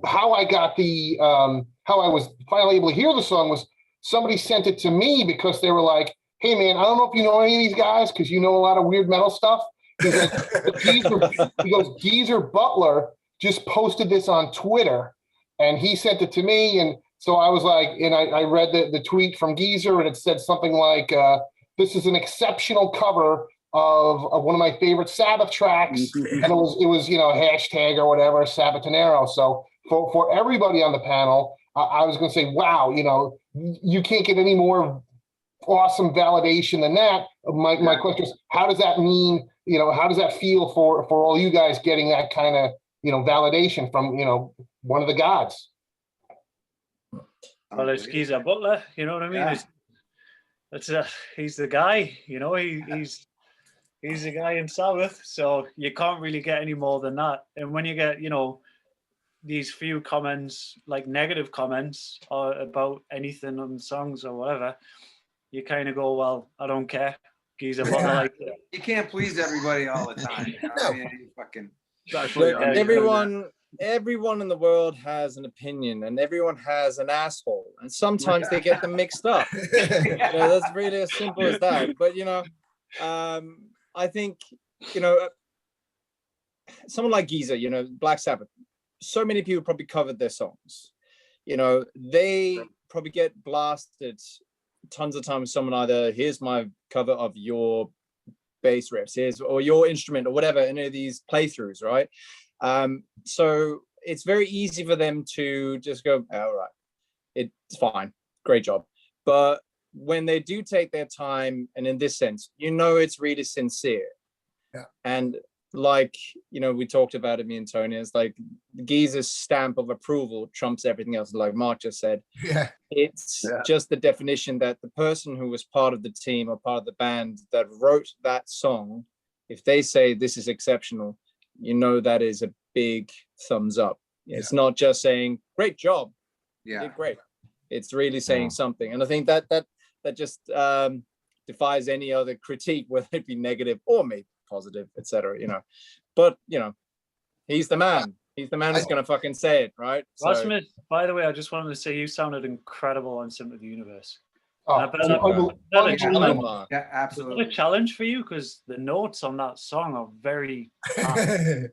how I got how I was finally able to hear the song was somebody sent it to me because they were like, hey man, I don't know if you know any of these guys because you know a lot of weird metal stuff. He goes, Geezer Butler just posted this on Twitter and he sent it to me. And so I was like, and I read the tweet from Geezer and it said something like, this is an exceptional cover of one of my favorite Sabbath tracks, and it was you know, hashtag or whatever, Sabbatonero. So for everybody on the panel, I was going to say, wow, you know, you can't get any more awesome validation than that. My question is, how does that mean, you know, how does that feel for all you guys getting that kind of, you know, validation from, you know, one of the gods? Well, it's Geezer Butler, you know what I mean? Yeah. He's the guy, you know, he's the guy in Sabbath, so you can't really get any more than that. And when you get, you know, these few comments, like negative comments about anything on songs or whatever, you kind of go, well, I don't care. Geezer Butler, like, you can't please everybody all the time. You know? No. I mean, you fucking. Everyone in the world has an opinion, and everyone has an asshole, and sometimes they get them mixed up. You know, that's really as simple as that. But you know, I think, you know, someone like Geezer, you know, Black Sabbath, so many people probably covered their songs. You know, they probably get blasted tons of times. Someone either, here's my cover of your bass riffs, or your instrument, or whatever, any of these playthroughs, right? So it's very easy for them to just go, all right, it's fine, great job. But when they do take their time, and in this sense, you know, it's really sincere. Yeah. And like, you know, we talked about it, me and Tony, it's like Geezer's stamp of approval trumps everything else, like Marc just said. Yeah. It's just the definition that the person who was part of the team or part of the band that wrote that song, if they say this is exceptional, you know, that is a big thumbs up. It's not just saying great job, you did great. It's really saying something. And I think that just defies any other critique, whether it be negative or maybe positive, etc. You know, but you know, he's the man. He's the man who's gonna fucking say it, right? Rasmus, by the way, I just wanted to say you sounded incredible on Symptom of the Universe. Oh, yeah, absolutely. A challenge for you, because the notes on that song are very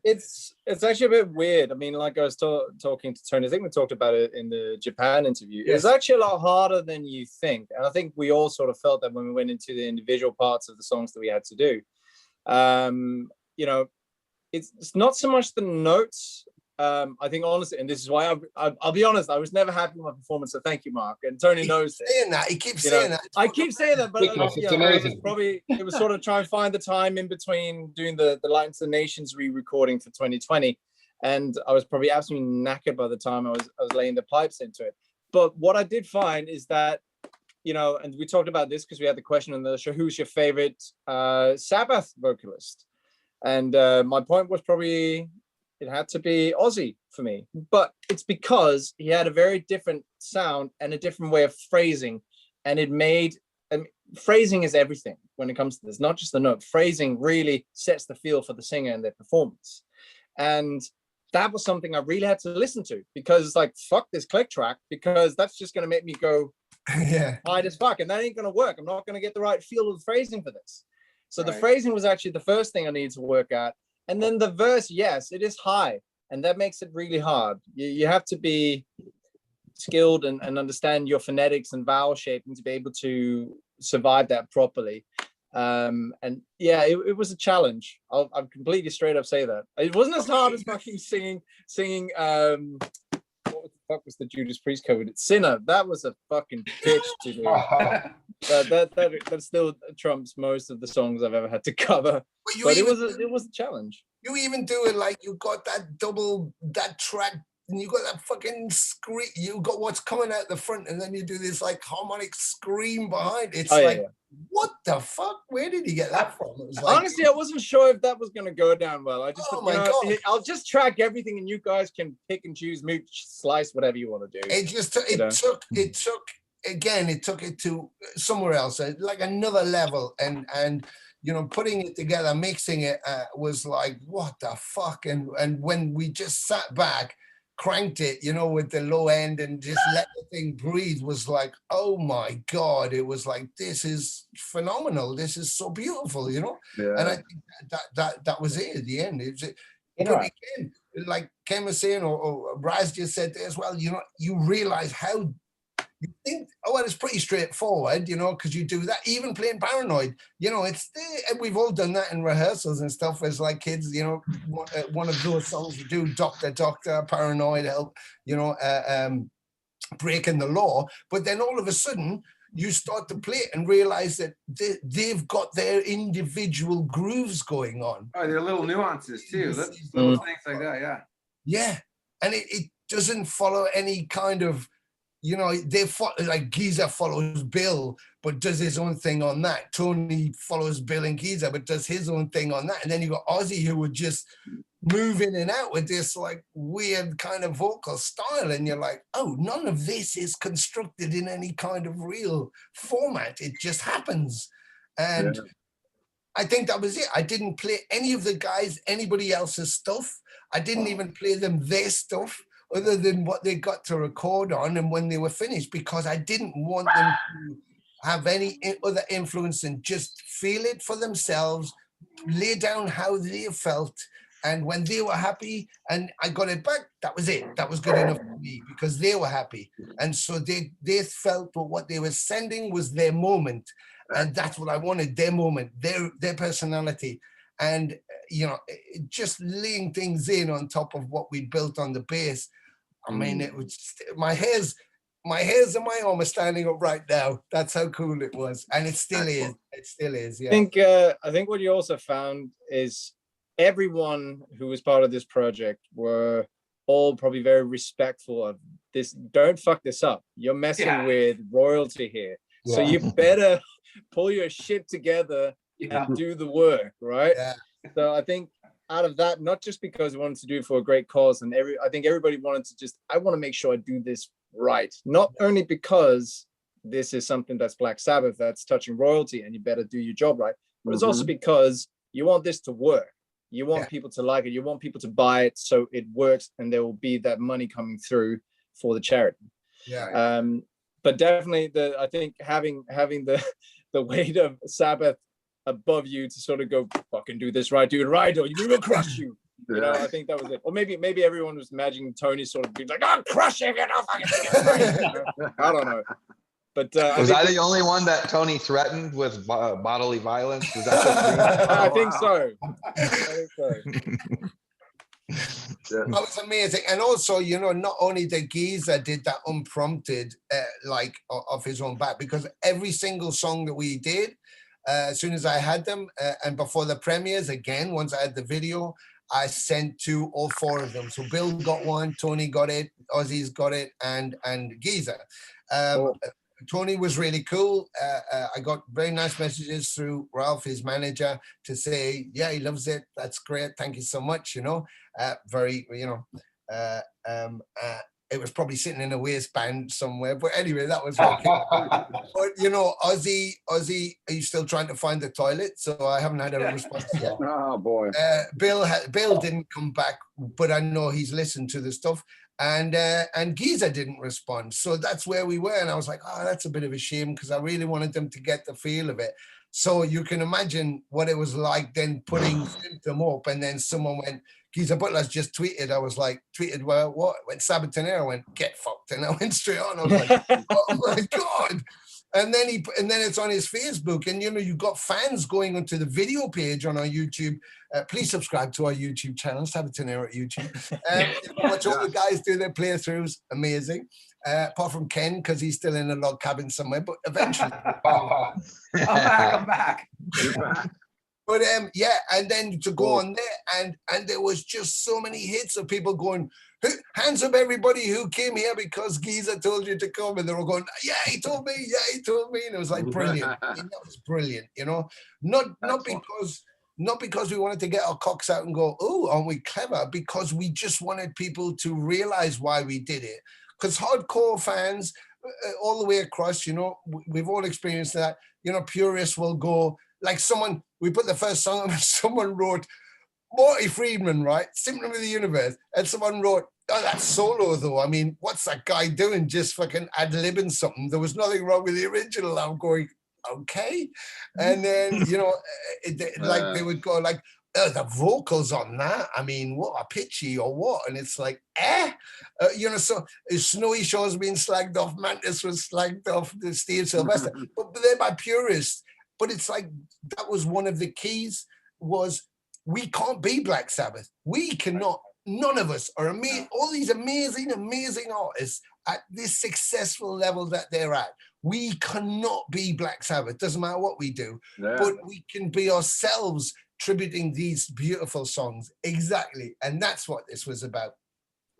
it's actually a bit weird. I mean, like I was talking to Tony, I think we talked about it in the Japan interview. It's actually a lot harder than you think, and I think we all sort of felt that when we went into the individual parts of the songs that we had to do. You know, it's not so much the notes. I think honestly, and this is why I'll be honest, I was never happy with my performance. So thank you, Marc. And Tony knows that. He keeps saying that. I keep saying that, but it was sort of trying to find the time in between doing the Lights of the Nations re-recording for 2020, and I was probably absolutely knackered by the time I was laying the pipes into it. But what I did find is that, you know, and we talked about this because we had the question on the show, who's your favorite Sabbath vocalist? And my point was probably it had to be Ozzy for me, but it's because he had a very different sound and a different way of phrasing, and it made, and phrasing is everything when it comes to this, not just the note. Phrasing really sets the feel for the singer and their performance, and that was something I really had to listen to, because it's like, fuck this click track, because that's just going to make me go hide as fuck, and that ain't going to work. I'm not going to get the right feel of the phrasing for this. So the phrasing was actually the first thing I needed to work at. And then the verse, yes, it is high, and that makes it really hard. You have to be skilled and understand your phonetics and vowel shaping to be able to survive that properly. And yeah, it was a challenge. I'll completely straight up say that. It wasn't as hard as fucking singing what the fuck was the Judas Priest cover? It's Sinner. That was a fucking bitch to do. That still trumps most of the songs I've ever had to cover. But it was a challenge. You even do it like you got that track, and you got that fucking scream. You got what's coming out the front, and then you do this like harmonic scream behind. It's what the fuck? Where did he get that from? It was like, honestly, I wasn't sure if that was going to go down well. I just God. I'll just track everything, and you guys can pick and choose, mooch, slice, whatever you want to do. It took it to somewhere else, like another level, and you know, putting it together, mixing it was like, what the fuck? And when we just sat back, cranked it, you know, with the low end and just let the thing breathe, was like, oh my God, it was like, this is phenomenal. This is so beautiful, you know? Yeah. And I think that was it at the end. Again, like Ken was saying, or Raz just said as well, you know, you realize how You think, oh, well, it's pretty straightforward, you know, because you do that. Even playing Paranoid, you know, and we've all done that in rehearsals and stuff as like kids, you know, one of those songs you do, Doctor, Paranoid, Help, you know, Breaking the Law. But then all of a sudden, you start to play it and realize that they've got their individual grooves going on. Oh, there are little nuances too, little things like that, yeah. Yeah, and it doesn't follow any kind of, you know, like Geezer follows Bill, but does his own thing on that. Tony follows Bill and Geezer, but does his own thing on that. And then you got Ozzy, who would just move in and out with this like weird kind of vocal style. And you're like, oh, none of this is constructed in any kind of real format. It just happens. And I think that was it. I didn't play any of the guys, anybody else's stuff. I didn't even play them their stuff other than what they got to record on and when they were finished, because I didn't want them to have any other influence than just feel it for themselves, lay down how they felt. And when they were happy and I got it back, that was it. That was good enough for me because they were happy. And so they felt that what they were sending was their moment. And that's what I wanted, their moment, their personality. And, you know, just laying things in on top of what we built on the bass. I mean, it was my hairs and my arm are standing up right now. That's how cool it was. And it still is. It still is. Yeah. I think what you also found is everyone who was part of this project were all probably very respectful of this. Don't fuck this up. You're messing with royalty here. So you better pull your shit together and do the work, right? Yeah. So I think out of that, not just because we wanted to do it for a great cause, and I think everybody wanted to I want to make sure I do this right. Not only because this is something that's Black Sabbath, that's touching royalty, and you better do your job right, but it's also because you want this to work. You want people to like it. You want people to buy it so it works, and there will be that money coming through for the charity. Yeah. But definitely, I think having the weight of Sabbath above you to sort of go fucking do this right, do it right, or we will crush you. You know, I think that was it. Or maybe everyone was imagining Tony sort of being like, "I'm crushing it." I don't know. But was I the only one that Tony threatened with bodily violence? Was that I think so. That was amazing. And also, you know, not only the Geezer did that unprompted, like off his own back, because every single song that we did, as soon as I had them, and before the premieres, again, once I had the video, I sent to all four of them. So Bill got one, Tony got it, Ozzy's got it, and Geezer. Tony was really cool. I got very nice messages through Ralph, his manager, to say, yeah, he loves it. That's great. Thank you so much. You know, very, you know, it was probably sitting in a waistband somewhere. But anyway, that was okay. But, you know, Ozzy, are you still trying to find the toilet? So I haven't had a response yet. Oh, boy. Bill didn't come back, but I know he's listened to the stuff. And Geezer didn't respond. So that's where we were. And I was like, oh, that's a bit of a shame because I really wanted them to get the feel of it. So you can imagine what it was like then putting them up. And then someone went, Geezer Butler's just tweeted. I was like, well, what? When Sabbatonero went, get fucked. And I went straight on. I was like, oh my God. And then it's on his Facebook. And, you know, you've got fans going onto the video page on our YouTube. Please subscribe to our YouTube channel, Sabbatonero at YouTube. Watch all the guys do their playthroughs. Amazing. Apart from Ken, because he's still in a log cabin somewhere. But eventually. I'm back. But yeah, and then to go on there, and there was just so many hits of people going, hands up everybody who came here because Geezer told you to come, and they were going, yeah, he told me, and it was like brilliant. I mean, that was brilliant, you know, not because we wanted to get our cocks out and go, oh, aren't we clever? Because we just wanted people to realize why we did it. Because hardcore fans all the way across, you know, we've all experienced that. You know, purists will go. Like we put the first song on, someone wrote, Morty Friedman, right? Symptom of the Universe. And someone wrote, oh, that's solo though. I mean, what's that guy doing? Just fucking ad-libbing something. There was nothing wrong with the original. I'm going, okay. And then, you know, they would go like, the vocals on that, I mean, what a pitchy or what? And it's like, so Snowy Shaw's been slagged off, Mantis was slagged off, the Steve Sylvester, but they're by purists. But it's like, that was one of the keys, was we can't be Black Sabbath. We cannot, none of us are all these amazing artists at this successful level that they're at. We cannot be Black Sabbath, doesn't matter what we do, but we can be ourselves, tributing these beautiful songs. Exactly. And that's what this was about.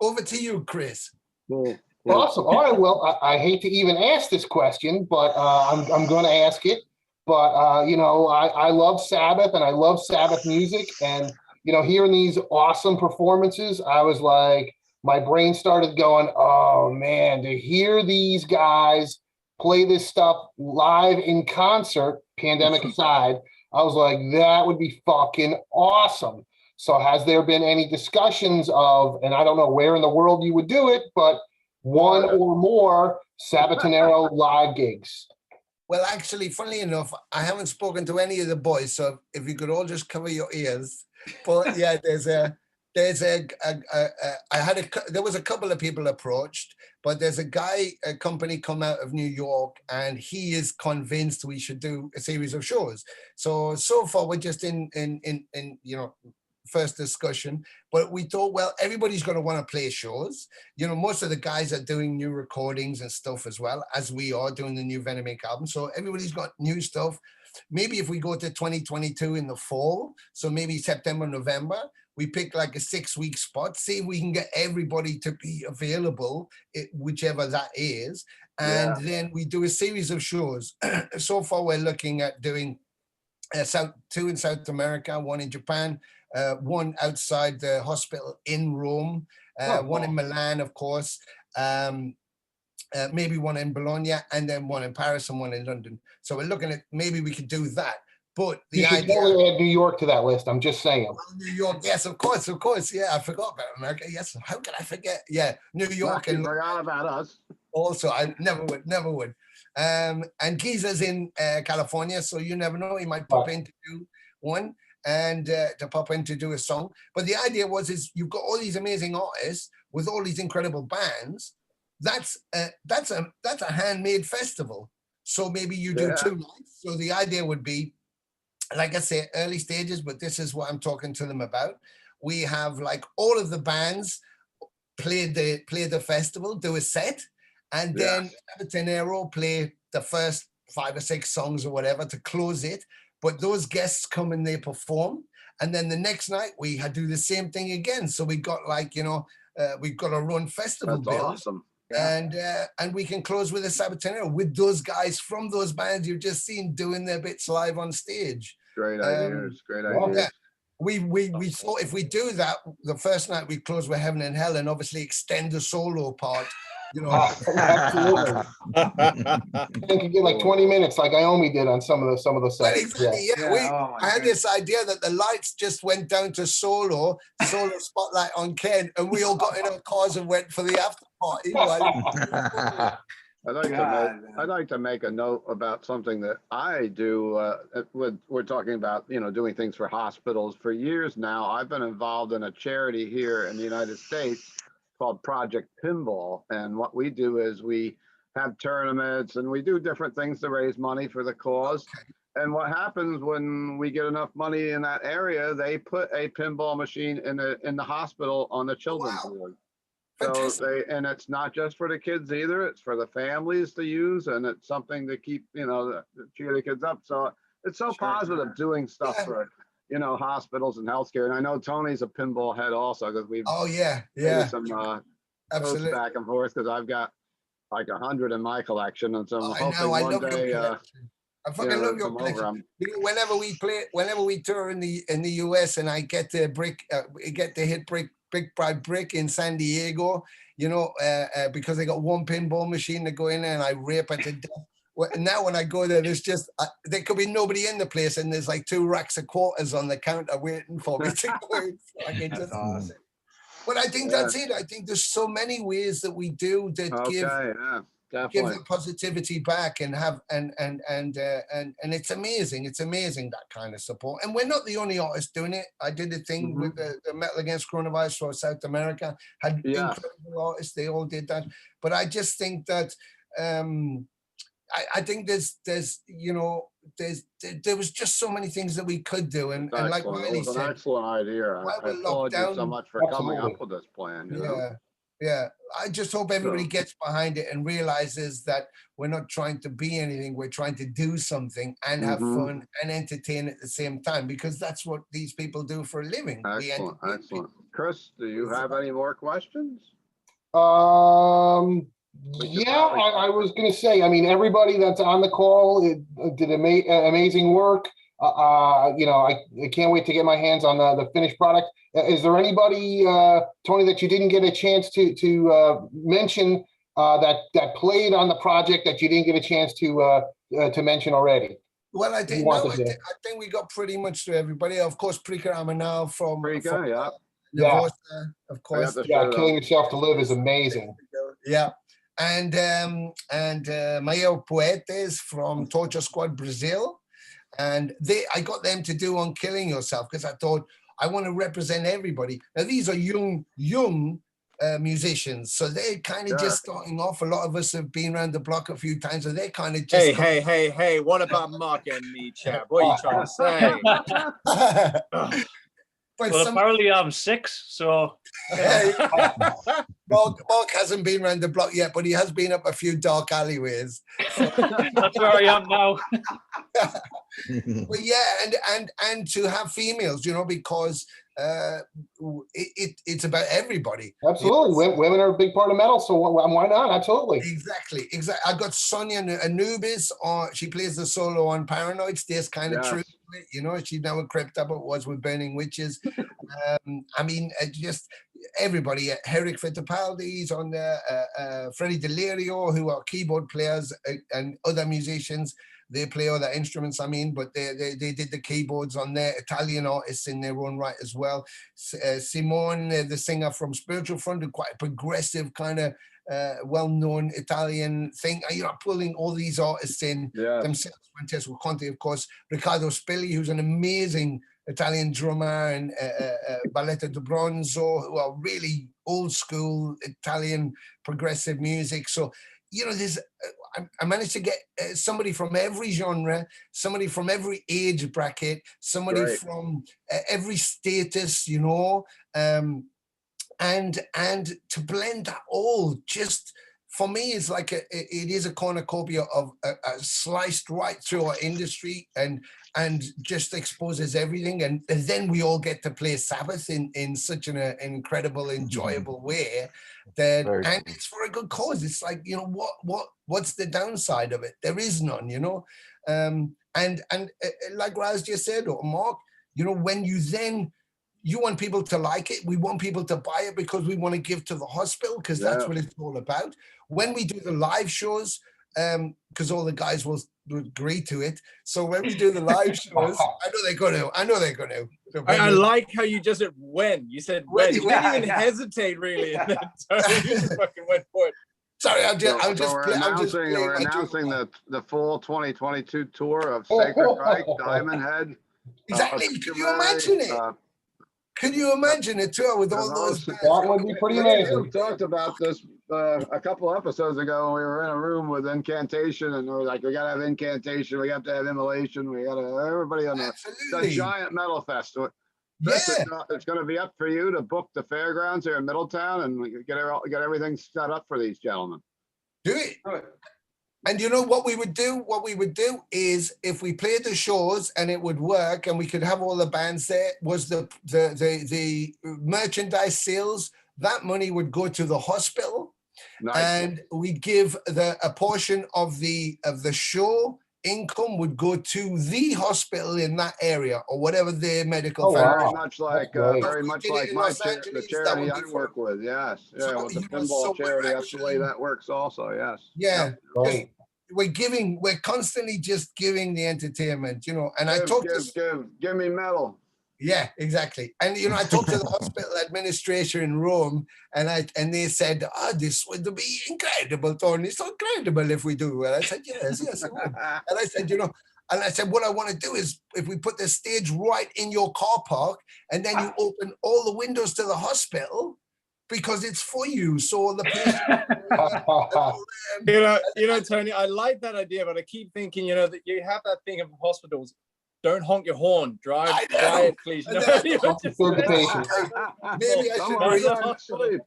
Over to you, Chris. Awesome. All right. Well, I hate to even ask this question, but I'm going to ask it. But, I love Sabbath and I love Sabbath music. And, hearing these awesome performances, I was like, my brain started going, oh, man, to hear these guys play this stuff live in concert, pandemic aside, I was like, that would be fucking awesome. So has there been any discussions of, and I don't know where in the world you would do it, but one or more Sabbatonero live gigs? Well, actually, funnily enough, I haven't spoken to any of the boys, so if you could all just cover your ears. But yeah, there was a couple of people approached, but there's a company come out of New York, and he is convinced we should do a series of shows. So far we're just in first discussion, but we thought, well, everybody's going to want to play shows. Most of the guys are doing new recordings and stuff as well, as we are doing the new Venom Inc. album. So everybody's got new stuff. Maybe if we go to 2022 in the fall, so maybe September, November, we pick like a 6-week spot, see if we can get everybody to be available, whichever that is. And then we do a series of shows. So far, we're looking at doing 2 in South America, 1 in Japan, 1 outside the hospital in Rome, 1 in Milan, of course, maybe 1 in Bologna, and then 1 in Paris and 1 in London. So we're looking at, maybe we could do that. But the you should totally add New York to that list. I'm just saying. Well, New York, yes, of course. Yeah, I forgot about America. Yes, how could I forget? Yeah, New York. And forgot about us. Also, I never would. And Giza's in California, so you never know. He might pop in to do one, and to pop in to do a song. But the idea is you've got all these amazing artists with all these incredible bands. That's a handmade festival. So maybe you do 2 nights. So the idea would be, like I say, early stages, but this is what I'm talking to them about. We have like all of the bands play the festival, do a set, and then Sabbatonero play the first 5 or 6 songs or whatever to close it. But those guests come and they perform, and then the next night we do the same thing again. So we got we've got a run festival. That's awesome. And we can close with a Sabbatonero with those guys from those bands you've just seen doing their bits live on stage. Great ideas. Yeah. We thought if we do that, the first night we close with Heaven and Hell, and obviously extend the solo part. Absolutely. I think you get like 20 minutes, like Iomi did on some of the sets. Well, exactly, I had this idea that the lights just went down to solo spotlight on Ken, and we all got in our cars and went for the after party. I'd like to make a note about something that I do. We're talking about, doing things for hospitals. For years now, I've been involved in a charity here in the United States called Project Pinball. And what we do is we have tournaments and we do different things to raise money for the cause. Okay. And what happens when we get enough money in that area, they put a pinball machine in the hospital on the children's ward. So and it's not just for the kids either, it's for the families to use, and it's something to keep, cheer the kids up. So it's so positive doing stuff for, hospitals and healthcare. And I know Tony's a pinball head also, because we've some absolutely back and forth, because I've got like 100 in my collection, and so I'm hoping one day I fucking love your collection. Whenever we tour in the US, and I get to hit brick by brick in San Diego, because they got one pinball machine to go in there, and I rape it to death. Now when I go there, there's just there could be nobody in the place, and there's like 2 racks of quarters on the counter waiting for me to go in. That's awesome. But I think that's it. I think there's so many ways that we do that give Definitely. the positivity back and have and it's amazing. It's amazing, that kind of support. And we're not the only artists doing it. I did a thing with the Metal Against Coronavirus for South America, had incredible artists, they all did that. But I just think that I think there was just so many things that we could do, and like Wiley said, an excellent idea. I applaud you so much for coming up with this plan. You know? Yeah. I just hope everybody gets behind it and realizes that we're not trying to be anything. We're trying to do something and have fun and entertain at the same time, because that's what these people do for a living. Excellent. Chris, do you have any more questions? Yeah, I was going to say, I mean, everybody that's on the call did amazing work. I can't wait to get my hands on the finished product. Is there anybody, Tony, that you didn't get a chance to mention that played on the project that you didn't get a chance to mention already? Well, I think we got pretty much to everybody. Of course, Prika now from Prika, of course. Yeah, Killing Yourself to Live is amazing. Yeah. And Mayo Poetes from Torture Squad Brazil. And I got them to do on Killing Yourself because I thought I want to represent everybody. Now, these are young musicians, so they're kind of just starting off. A lot of us have been around the block a few times, so they're kind of just... Hey, what about Marc and me, chap? What are you trying to say? Well, apparently I'm 6, so... Marc hasn't been around the block yet, but he has been up a few dark alleyways. That's where I am now. But yeah, and to have females, because it's about everybody. Absolutely, women are a big part of metal, so why not? Absolutely. Exactly. I got Sonia Anubis, she plays the solo on Paranoid, stays kind of true. She's now a Crypta, but was with Burning Witches. Just everybody. Eric Fittipaldi's on there, Freddie Delirio, who are keyboard players, and other musicians. They play other instruments, but they did the keyboards on there. Italian artists in their own right as well. Simone, the singer from Spiritual Front, quite a progressive kind of well-known Italian thing. Pulling all these artists in themselves. Francesco Conte, of course. Riccardo Spilli, who's an amazing Italian drummer, and Balletta di Bronzo, who are really old school Italian progressive music. So, I managed to get somebody from every genre, somebody from every age bracket, somebody from every status, and to blend that all, just for me, it's like it is a cornucopia of a sliced right through our industry and just exposes everything, and then we all get to play Sabbath in such an incredible, enjoyable way. And it's for a good cause. It's like, what's the downside of it? There is none, and like Raz just said, or Marc, when you want people to like it, we want people to buy it because we want to give to the hospital, because that's what it's all about. When we do the live shows, because all the guys will agree to it. So when we do the live shows, I know they're going to. I like how you just said when. You said when. You didn't even hesitate, really. And then you just fucking went for it. Sorry, we're announcing the full 2022 tour of Sacred Reich, Diamond Head. Exactly. Can you imagine it? Can you imagine a tour with all those bands? That would be pretty amazing. We talked about this a couple episodes ago. We were in a room with Incantation, and we were like, we got to have Incantation, we have to have Immolation, we got to everybody on the giant metal fest. It's going to be up for you to book the fairgrounds here in Middletown and get everything set up for these gentlemen. Do it. And what we would do? What we would do is, if we played the shows and it would work and we could have all the bands there, was the merchandise sales, that money would go to the hospital. Nice. And we give a portion of the show income would go to the hospital in that area, or whatever their medical. Very much like the charity I work with. Yes, with the pinball charity. That's the way that works. Also, yes. Yeah. Right. We're constantly just giving the entertainment, And I talked give me metal. Yeah, exactly. And you know, I talked to the hospital administration in Rome, and they said, this would be incredible, Tony. It's incredible if we do. And I said, yes, it would. And I said, you know, and I said, what I want to do is if we put the stage right in your car park, and then you open all the windows to the hospital, because it's for you. So the patient. you know, Tony, I like that idea, but I keep thinking, you know, that you have that thing of hospitals. Don't honk your horn. Drive quiet, please. No, Maybe I should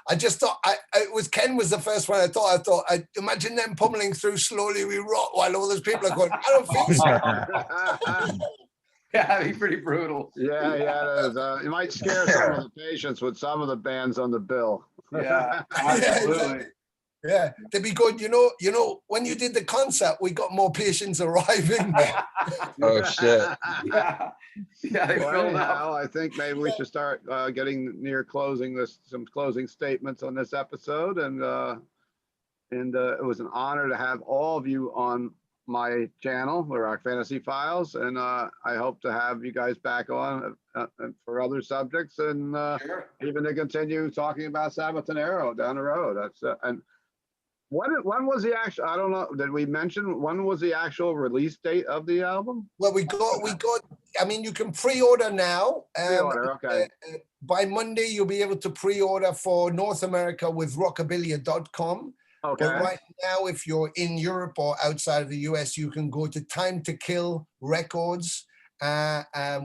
I just thought it was Ken was the first one I thought. I imagine them pummeling through slowly we rot while all those people are going, I don't think so. Yeah, that'd be pretty brutal. Yeah, you might scare some of the patients with some of the bands on the bill. Yeah, absolutely. Yeah, they'd be good. You know, when you did the concert, we got more patients arriving. Oh shit! Yeah, they filled up. I think maybe we should start getting near closing some closing statements on this episode, and it was an honor to have all of you on my channel, the Rock Fantasy Files, and I hope to have you guys back on for other subjects, and even to continue talking about Sabbatonero down the road. That's and. When was the actual? I don't know. Did we mention when was the actual release date of the album? Well, we got. I mean, you can pre-order now. Pre-order, okay. By Monday, you'll be able to pre-order for North America with rockabilia.com. Okay. But right now, if you're in Europe or outside of the US, you can go to Time to Kill Records,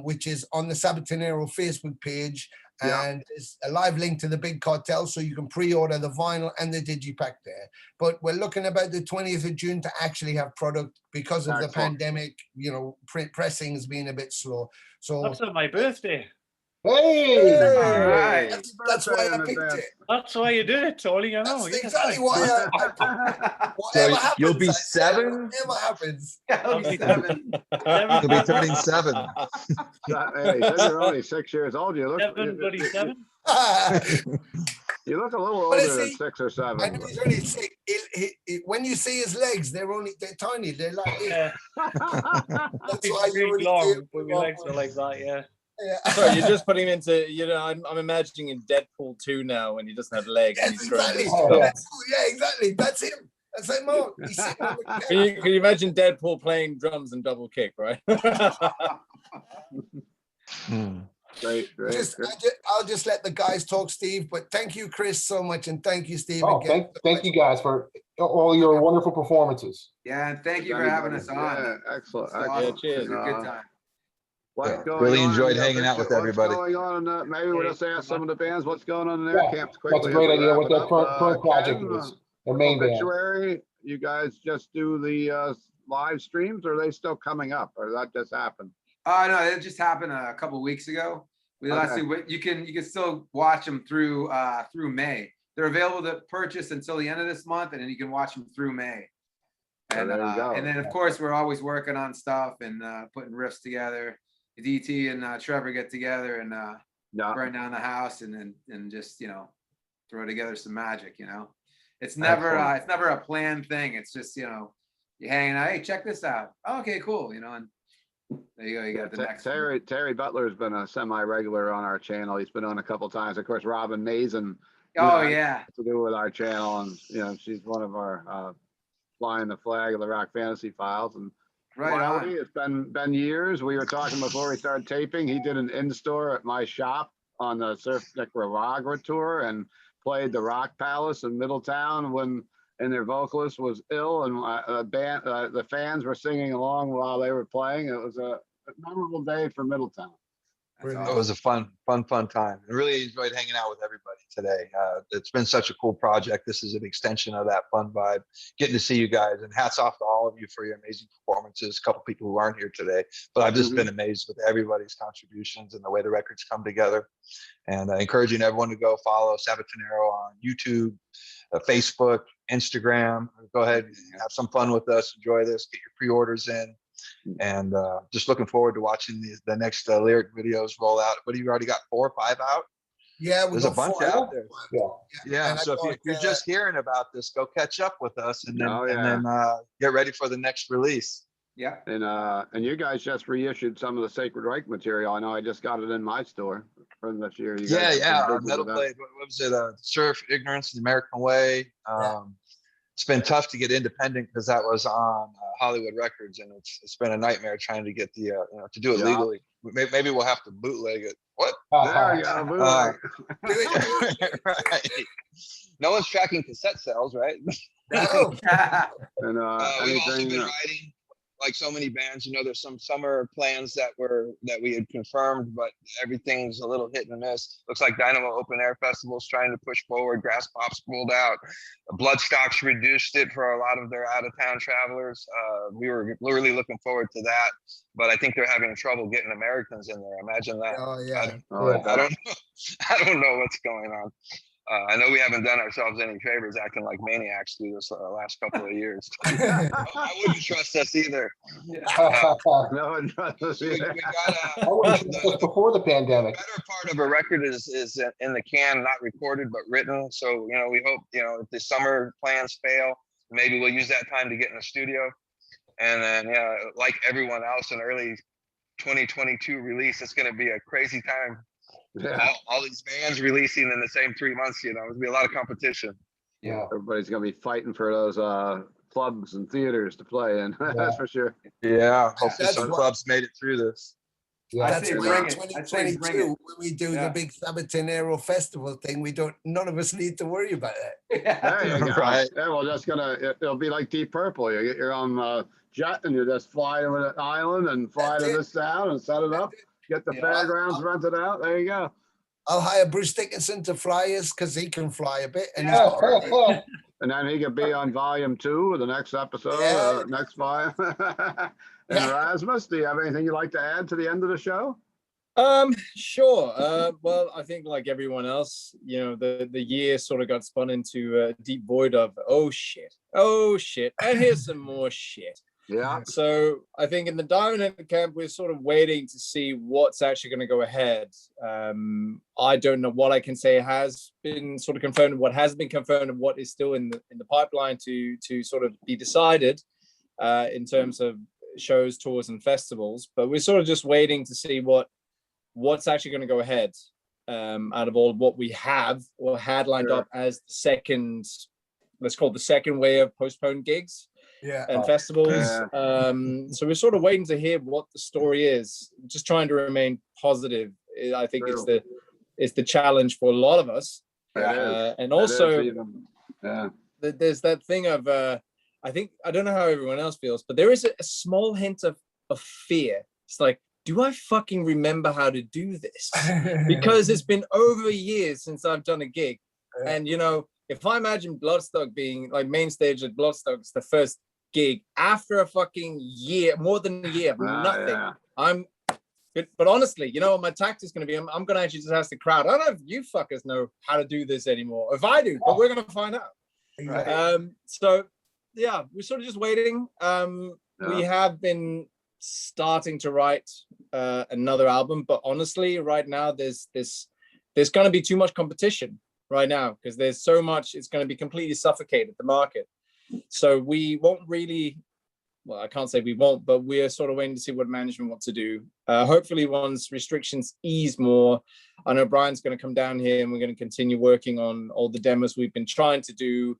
which is on the Sabbatonero Facebook page. And it's a live link to the Big Cartel, so you can pre-order the vinyl and the digipack there. But we're looking about the 20th of June to actually have product because of the pandemic. You know, pressing has been a bit slow. So that's on my birthday. Hey! All right. That's why I picked it. That's why you did it, Tony. I know. That's exactly why whatever happens, You'll be 7? Whatever happens. I'll be 7. You'll be turning 7. Hey, you're only 6 years old. You look 7. You look a little older than 6 or 7. I know he's only 6. When you see his legs, they're tiny. They're like this. That's why really long. But my legs are like that, yeah. Yeah. So you're just putting him into, you know, I'm imagining in Deadpool 2 now when he doesn't have legs. Yes, and he's exactly. yeah, exactly. That's him. That's like Marc. Can you imagine Deadpool playing drums and double kick, right? Great. I'll just let the guys talk, Steve. But thank you, Chris, so much, and thank you, Steve. Oh, again. thank you guys for all your wonderful performances. Yeah, and thank you for having us on. Yeah, excellent. Awesome. Yeah, cheers. It was a good time. Really enjoyed hanging out with everybody. What's going on? Maybe we'll just ask some of the bands what's going on in their camps quickly. That's a great idea. What their current project is, their main band. Obituary, you guys just do the live streams, or are they still coming up, or that just happened? No, it just happened a couple of weeks ago. You can still watch them through May. They're available to purchase until the end of this month, and then you can watch them through May. And then of course we're always working on stuff and putting riffs together. DT and Trevor get together and burn down the house and just, you know, throw together some magic. You know, it's never a planned thing. It's just, you know, you hanging out. Hey, check this out. Oh, okay, cool. You know, and there you go. You got the next. Terry Butler's been a semi-regular on our channel. He's been on a couple times. Of course, Robin Mason. Yeah. To do with our channel, and you know, she's one of our flying the flag of the Rock Fantasy Files. And Wiley, it's been years. We were talking before we started taping. He did an in-store at my shop on the Surf Nicaragua tour and played the Rock Palace in Middletown and their vocalist was ill, and the fans were singing along while they were playing. It was a memorable day for Middletown. It was a fun time. I really enjoyed hanging out with everybody today. It's been such a cool project. This is an extension of that fun vibe. Getting to see you guys, and hats off to all of you for your amazing performances. A couple people who aren't here today, but I've just been amazed with everybody's contributions and the way the records come together. And encouraging everyone to go follow Sabbatonero on YouTube, Facebook, Instagram. Go ahead and have some fun with us. Enjoy this. Get your pre-orders in. And just looking forward to watching the next lyric videos roll out. What do you already got? 4 or 5 out? Yeah, there's a bunch out there. Yeah. So if you're just hearing about this, go catch up with us and then get ready for the next release. Yeah. And you guys just reissued some of the Sacred Reich material. I know I just got it in my store from this year. You guys Metal Blade. What was it? Surf Ignorance, the American Way. It's been tough to get independent because that was on Hollywood Records, and it's been a nightmare trying to get the to do it legally. Maybe we'll have to bootleg it. What? There you go, bootleg. Right. No one's tracking cassette sales, right? No. And we've also anything. been writing, like so many bands. There's some summer plans that we had confirmed, but everything's a little hit and miss. Looks like Dynamo Open Air Festival's trying to push forward. Grass Pop's pulled out. Bloodstock's reduced it for a lot of their out-of-town travelers. We were really looking forward to that, but I think they're having trouble getting Americans in there. Imagine that. Oh yeah. I don't know. I don't know what's going on. I know we haven't done ourselves any favors acting like maniacs through this last couple of years. I wouldn't trust us either. No one trusts us either. Just before the pandemic. The better part of a record is in the can, not recorded but written. So we hope if the summer plans fail, maybe we'll use that time to get in the studio, and then like everyone else, an early 2022 release. It's going to be a crazy time. Yeah. All these bands releasing in the same 3 months, there'll be a lot of competition. Yeah. Everybody's gonna be fighting for those clubs and theaters to play in. That's for sure. Yeah, hopefully some clubs made it through this. Yeah. That's say why bring in it. I say bring 2022, it. when we do the big Sabbatonero festival thing, none of us need to worry about it. There you go. Right. Yeah, well, it'll be like Deep Purple. You get your own jet and you just fly to an island and fly to this town and set it up. Get the fairgrounds rented out. There you go. I'll hire Bruce Dickinson to fly us because he can fly a bit. And And then he could be on volume 2 of the next episode, next volume. And Rasmus, do you have anything you'd like to add to the end of the show? Sure. Well, I think like everyone else, the year sort of got spun into a deep void of, oh shit, and here's some more shit. Yeah. So I think in the Diamond Head camp, we're sort of waiting to see what's actually going to go ahead. I don't know what I can say has been sort of confirmed, what has been confirmed, and what is still in the pipeline to sort of be decided in terms of shows, tours, and festivals. But we're sort of just waiting to see what's actually going to go ahead out of all what we have or had lined up as the second, let's call it the second wave of postponed gigs. And festivals. So we're sort of waiting to hear what the story is. Just trying to remain positive. I think it's the challenge for a lot of us. And also, there's that thing of I don't know how everyone else feels, but there is a small hint of fear. It's like, do I fucking remember how to do this? Because it's been over a year since I've done a gig, and if I imagine Bloodstock being like main stage at Bloodstock's the first gig after a fucking year, more than a year, nothing. But honestly, what my tactic is going to be? I'm going to actually just ask the crowd. I don't know if you fuckers know how to do this anymore. If I do, but we're going to find out. So yeah, we're sort of just waiting. We have been starting to write another album, but honestly, right now there's going to be too much competition right now because there's so much. It's going to be completely suffocated the market. So we won't really, well, I can't say we won't, but we're sort of waiting to see what management wants to do. Hopefully once restrictions ease more, I know Brian's going to come down here and we're going to continue working on all the demos we've been trying to do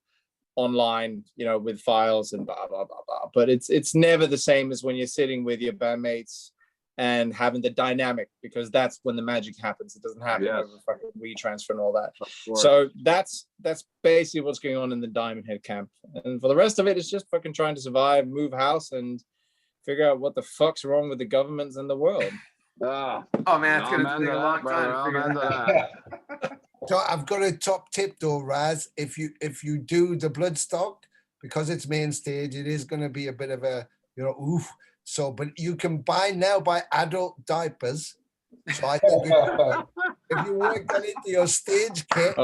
online, with files and blah, blah, blah, blah. But it's never the same as when you're sitting with your bandmates and having the dynamic, because that's when the magic happens. It doesn't happen over fucking WeTransfer and all that. So that's basically what's going on in the Diamond Head camp. And for the rest of it, it's just fucking trying to survive, move house, and figure out what the fuck's wrong with the governments and the world. Oh man, it's gonna take a long time to figure it out. So I've got a top tip though, Raz. If you do the Bloodstock, because it's main stage, it is going to be a bit of a oof. So, but you can buy adult diapers. So I think if you work that into your stage kit,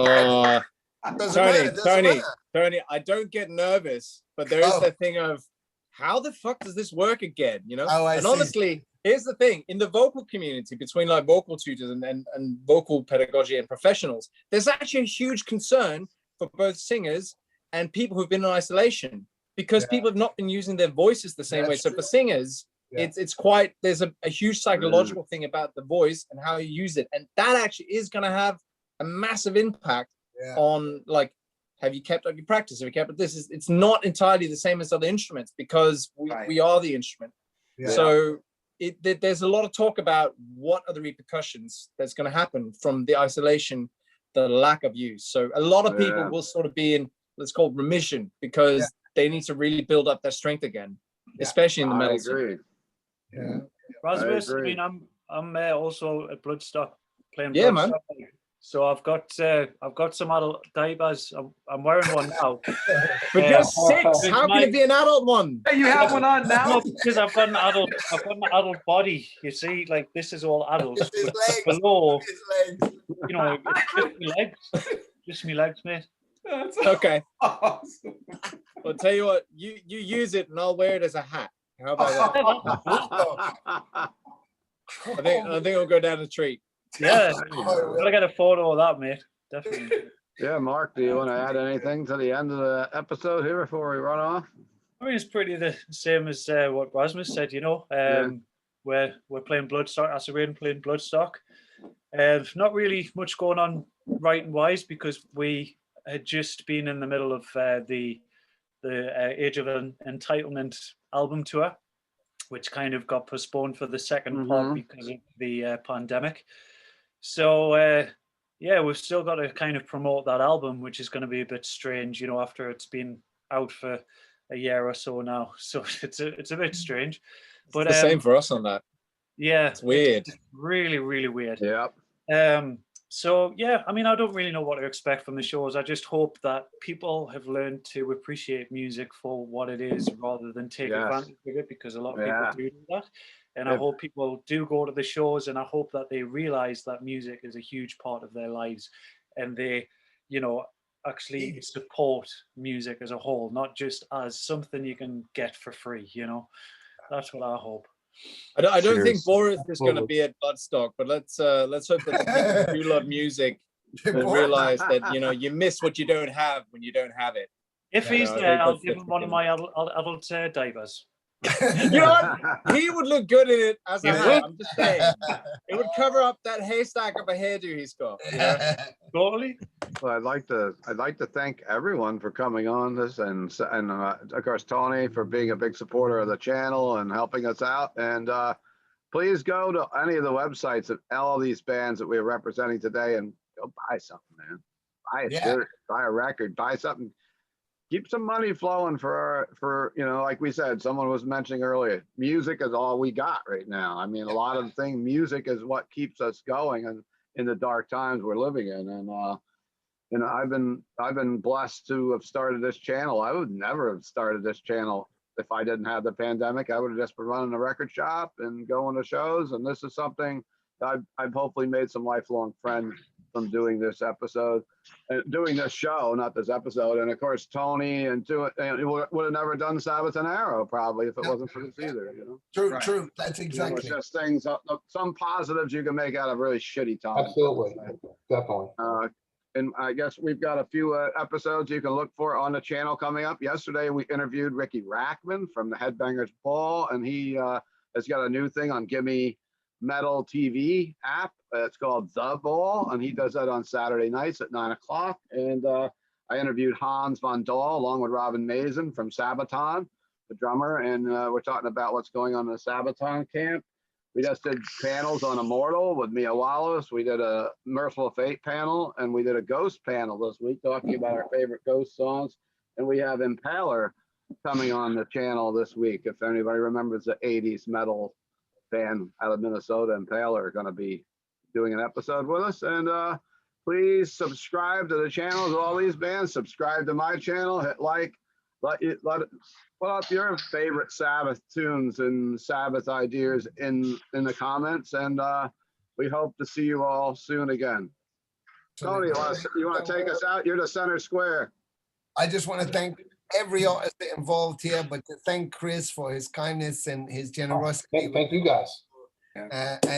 Tony, I don't get nervous, but there is that thing of how the fuck does this work again? And honestly, here's the thing: in the vocal community, between like vocal tutors and vocal pedagogy and professionals, there's actually a huge concern for both singers and people who've been in isolation. because people have not been using their voices the same way. So for singers, it's quite, there's a huge psychological thing about the voice and how you use it. And that actually is going to have a massive impact on, like, have you kept up your practice? Have you kept up this? It's not entirely the same as other instruments because we are the instrument. So there's a lot of talk about what are the repercussions that's going to happen from the isolation, the lack of use. So a lot of people will sort of be in, let's call it remission, because they need to really build up their strength again, especially in the metal. I agree. Rasmus, I mean, I'm also a bloodstock playing. Yeah, man. So I've got some adult diapers. I'm wearing one now. But you're 6. How can it be an adult one? Hey, you have one on now? No, because I've got an adult body. You see, like this is all adults. Below, you know, just me legs, mate. Okay. Awesome. Well, tell you what, you use it and I'll wear it as a hat. How about that? I think we'll go down the tree. Yeah, gotta get a photo of that, mate. Definitely. Yeah, Marc, do you want to add anything to the end of the episode here before we run off? I mean, it's pretty the same as what Rasmus said. You know, we're playing Bloodstock. As we're playing Bloodstock. Not really much going on writing wise because we had just been in the middle of the Age of Entitlement album tour, which kind of got postponed for the second part because of the pandemic. So we've still got to kind of promote that album, which is going to be a bit strange, you know, after it's been out for a year or so now. So it's a bit strange. But it's the same for us on that. Yeah, it's weird. It's really, really weird. Yeah. So yeah, I mean, I don't really know what to expect from the shows. I just hope that people have learned to appreciate music for what it is rather than take advantage of it, because a lot of people do that. And I hope people do go to the shows, and I hope that they realize that music is a huge part of their lives, and they, you know, actually support music as a whole, not just as something you can get for free. You know, that's what I hope. I don't think Boris is going to be at Bloodstock, but let's hope that the people who love music will realize that, you know, you miss what you don't have when you don't have it. If he's there, I'll give him one of my adult divers. You know what? He would look good in it as a hat. I'm just saying. It would cover up that haystack of a hairdo he's got. You know? Totally. Well, I'd like to thank everyone for coming on this, and of course Tony for being a big supporter of the channel and helping us out. And please go to any of the websites of all these bands that we're representing today and go buy something, man. Buy a shirt, buy a record, buy something. Keep some money flowing for you know, like we said, someone was mentioning earlier, music is all we got right now. I mean, a lot of the thing, music is what keeps us going and in the dark times we're living in. And you know, I've been blessed to have started this channel. I would never have started this channel if I didn't have the pandemic. I would have just been running a record shop and going to shows. And this is something that I've hopefully made some lifelong friends from doing this episode, doing this show, not this episode. And of course, Tony and would have never done Sabbatonero probably if it wasn't for this either. You know, true. That's exactly. You know, it's just things, some positives you can make out of really shitty times. Absolutely, definitely. And I guess we've got a few episodes you can look for on the channel coming up. Yesterday, we interviewed Ricky Rackman from the Headbangers Ball, and he has got a new thing on Gimme Metal TV app. It's called The Ball, and he does that on Saturday nights at 9 o'clock. And I interviewed Hans von Dahl along with Robin Mason from Sabaton, the drummer, and we're talking about what's going on in the Sabaton camp. We just did panels on Immortal with Mia Wallace. We did a Merciful Fate panel, and we did a Ghost panel this week talking about our favorite Ghost songs. And we have Impaler coming on the channel this week. If anybody remembers the 80s metal band out of Minnesota, Impaler, are going to be doing an episode with us. And please subscribe to the channels of all these bands. Subscribe to my channel. Hit like. Put up your favorite Sabbath tunes and Sabbath ideas in the comments, and we hope to see you all soon again. Tony, you want to take us out? You're the center square. I just want to thank every artist involved here, but to thank Chris for his kindness and his generosity. Thank you guys.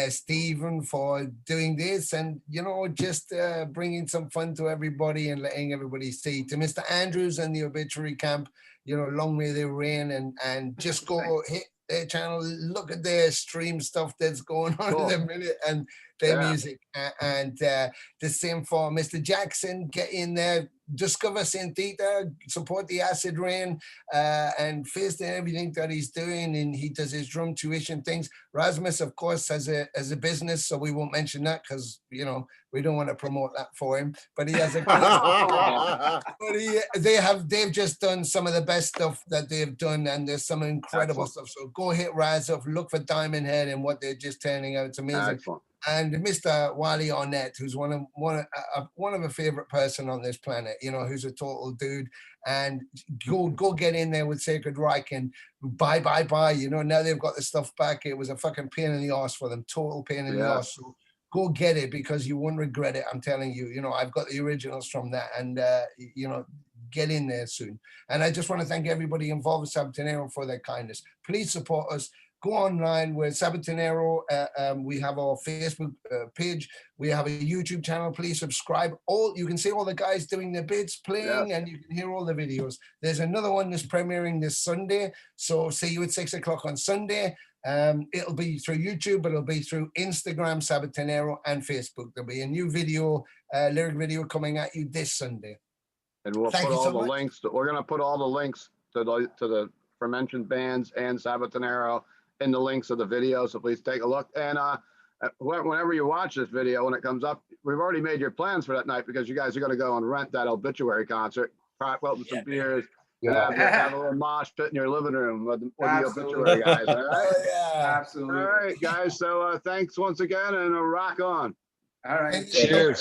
Stephen for doing this, and you know, just bringing some fun to everybody and letting everybody see. To Mr. Andrews and the Obituary camp, long may they reign, and just go hit their channel, look at their stream stuff that's going on in a minute, and their music. And the same for Mr. Jackson. Get in there, discover Saint Theta, support the Acid Rain, and face everything that he's doing. And he does his drum tuition things. Rasmus, of course, has a business, so we won't mention that because we don't want to promote that for him. But he has a but they've just done some of the best stuff that they've done, and there's some incredible stuff. So go hit Raz up, look for Diamond Head and what they're just turning out. It's amazing. Excellent. And Mr. Wiley Arnett, who's one of a favorite person on this planet, who's a total dude. And go get in there with Sacred Reich and buy. Now they've got the stuff back. It was a fucking pain in the ass for them, total pain in the ass. So go get it because you won't regret it. I'm telling you. I've got the originals from that, and get in there soon. And I just want to thank everybody involved with Sabbatonero for their kindness. Please support us. Go online with Sabbatonero. We have our Facebook page. We have a YouTube channel. Please subscribe. You can see all the guys doing their bits, playing, and you can hear all the videos. There's another one that's premiering this Sunday. So see you at 6 o'clock on Sunday. It'll be through YouTube, but it'll be through Instagram, Sabbatonero, and Facebook. There'll be a new video, lyric video coming at you this Sunday. And we'll put all the links. We're going to put all the links to the aforementioned bands and Sabbatonero in the links of the video, so please take a look. And whenever you watch this video, when it comes up, we've already made your plans for that night because you guys are going to go and rent that Obituary concert, crack open some beers, and have a little mosh pit in your living room with the Obituary guys. All right? Absolutely. All right, guys. So thanks once again, and rock on. All right. Cheers.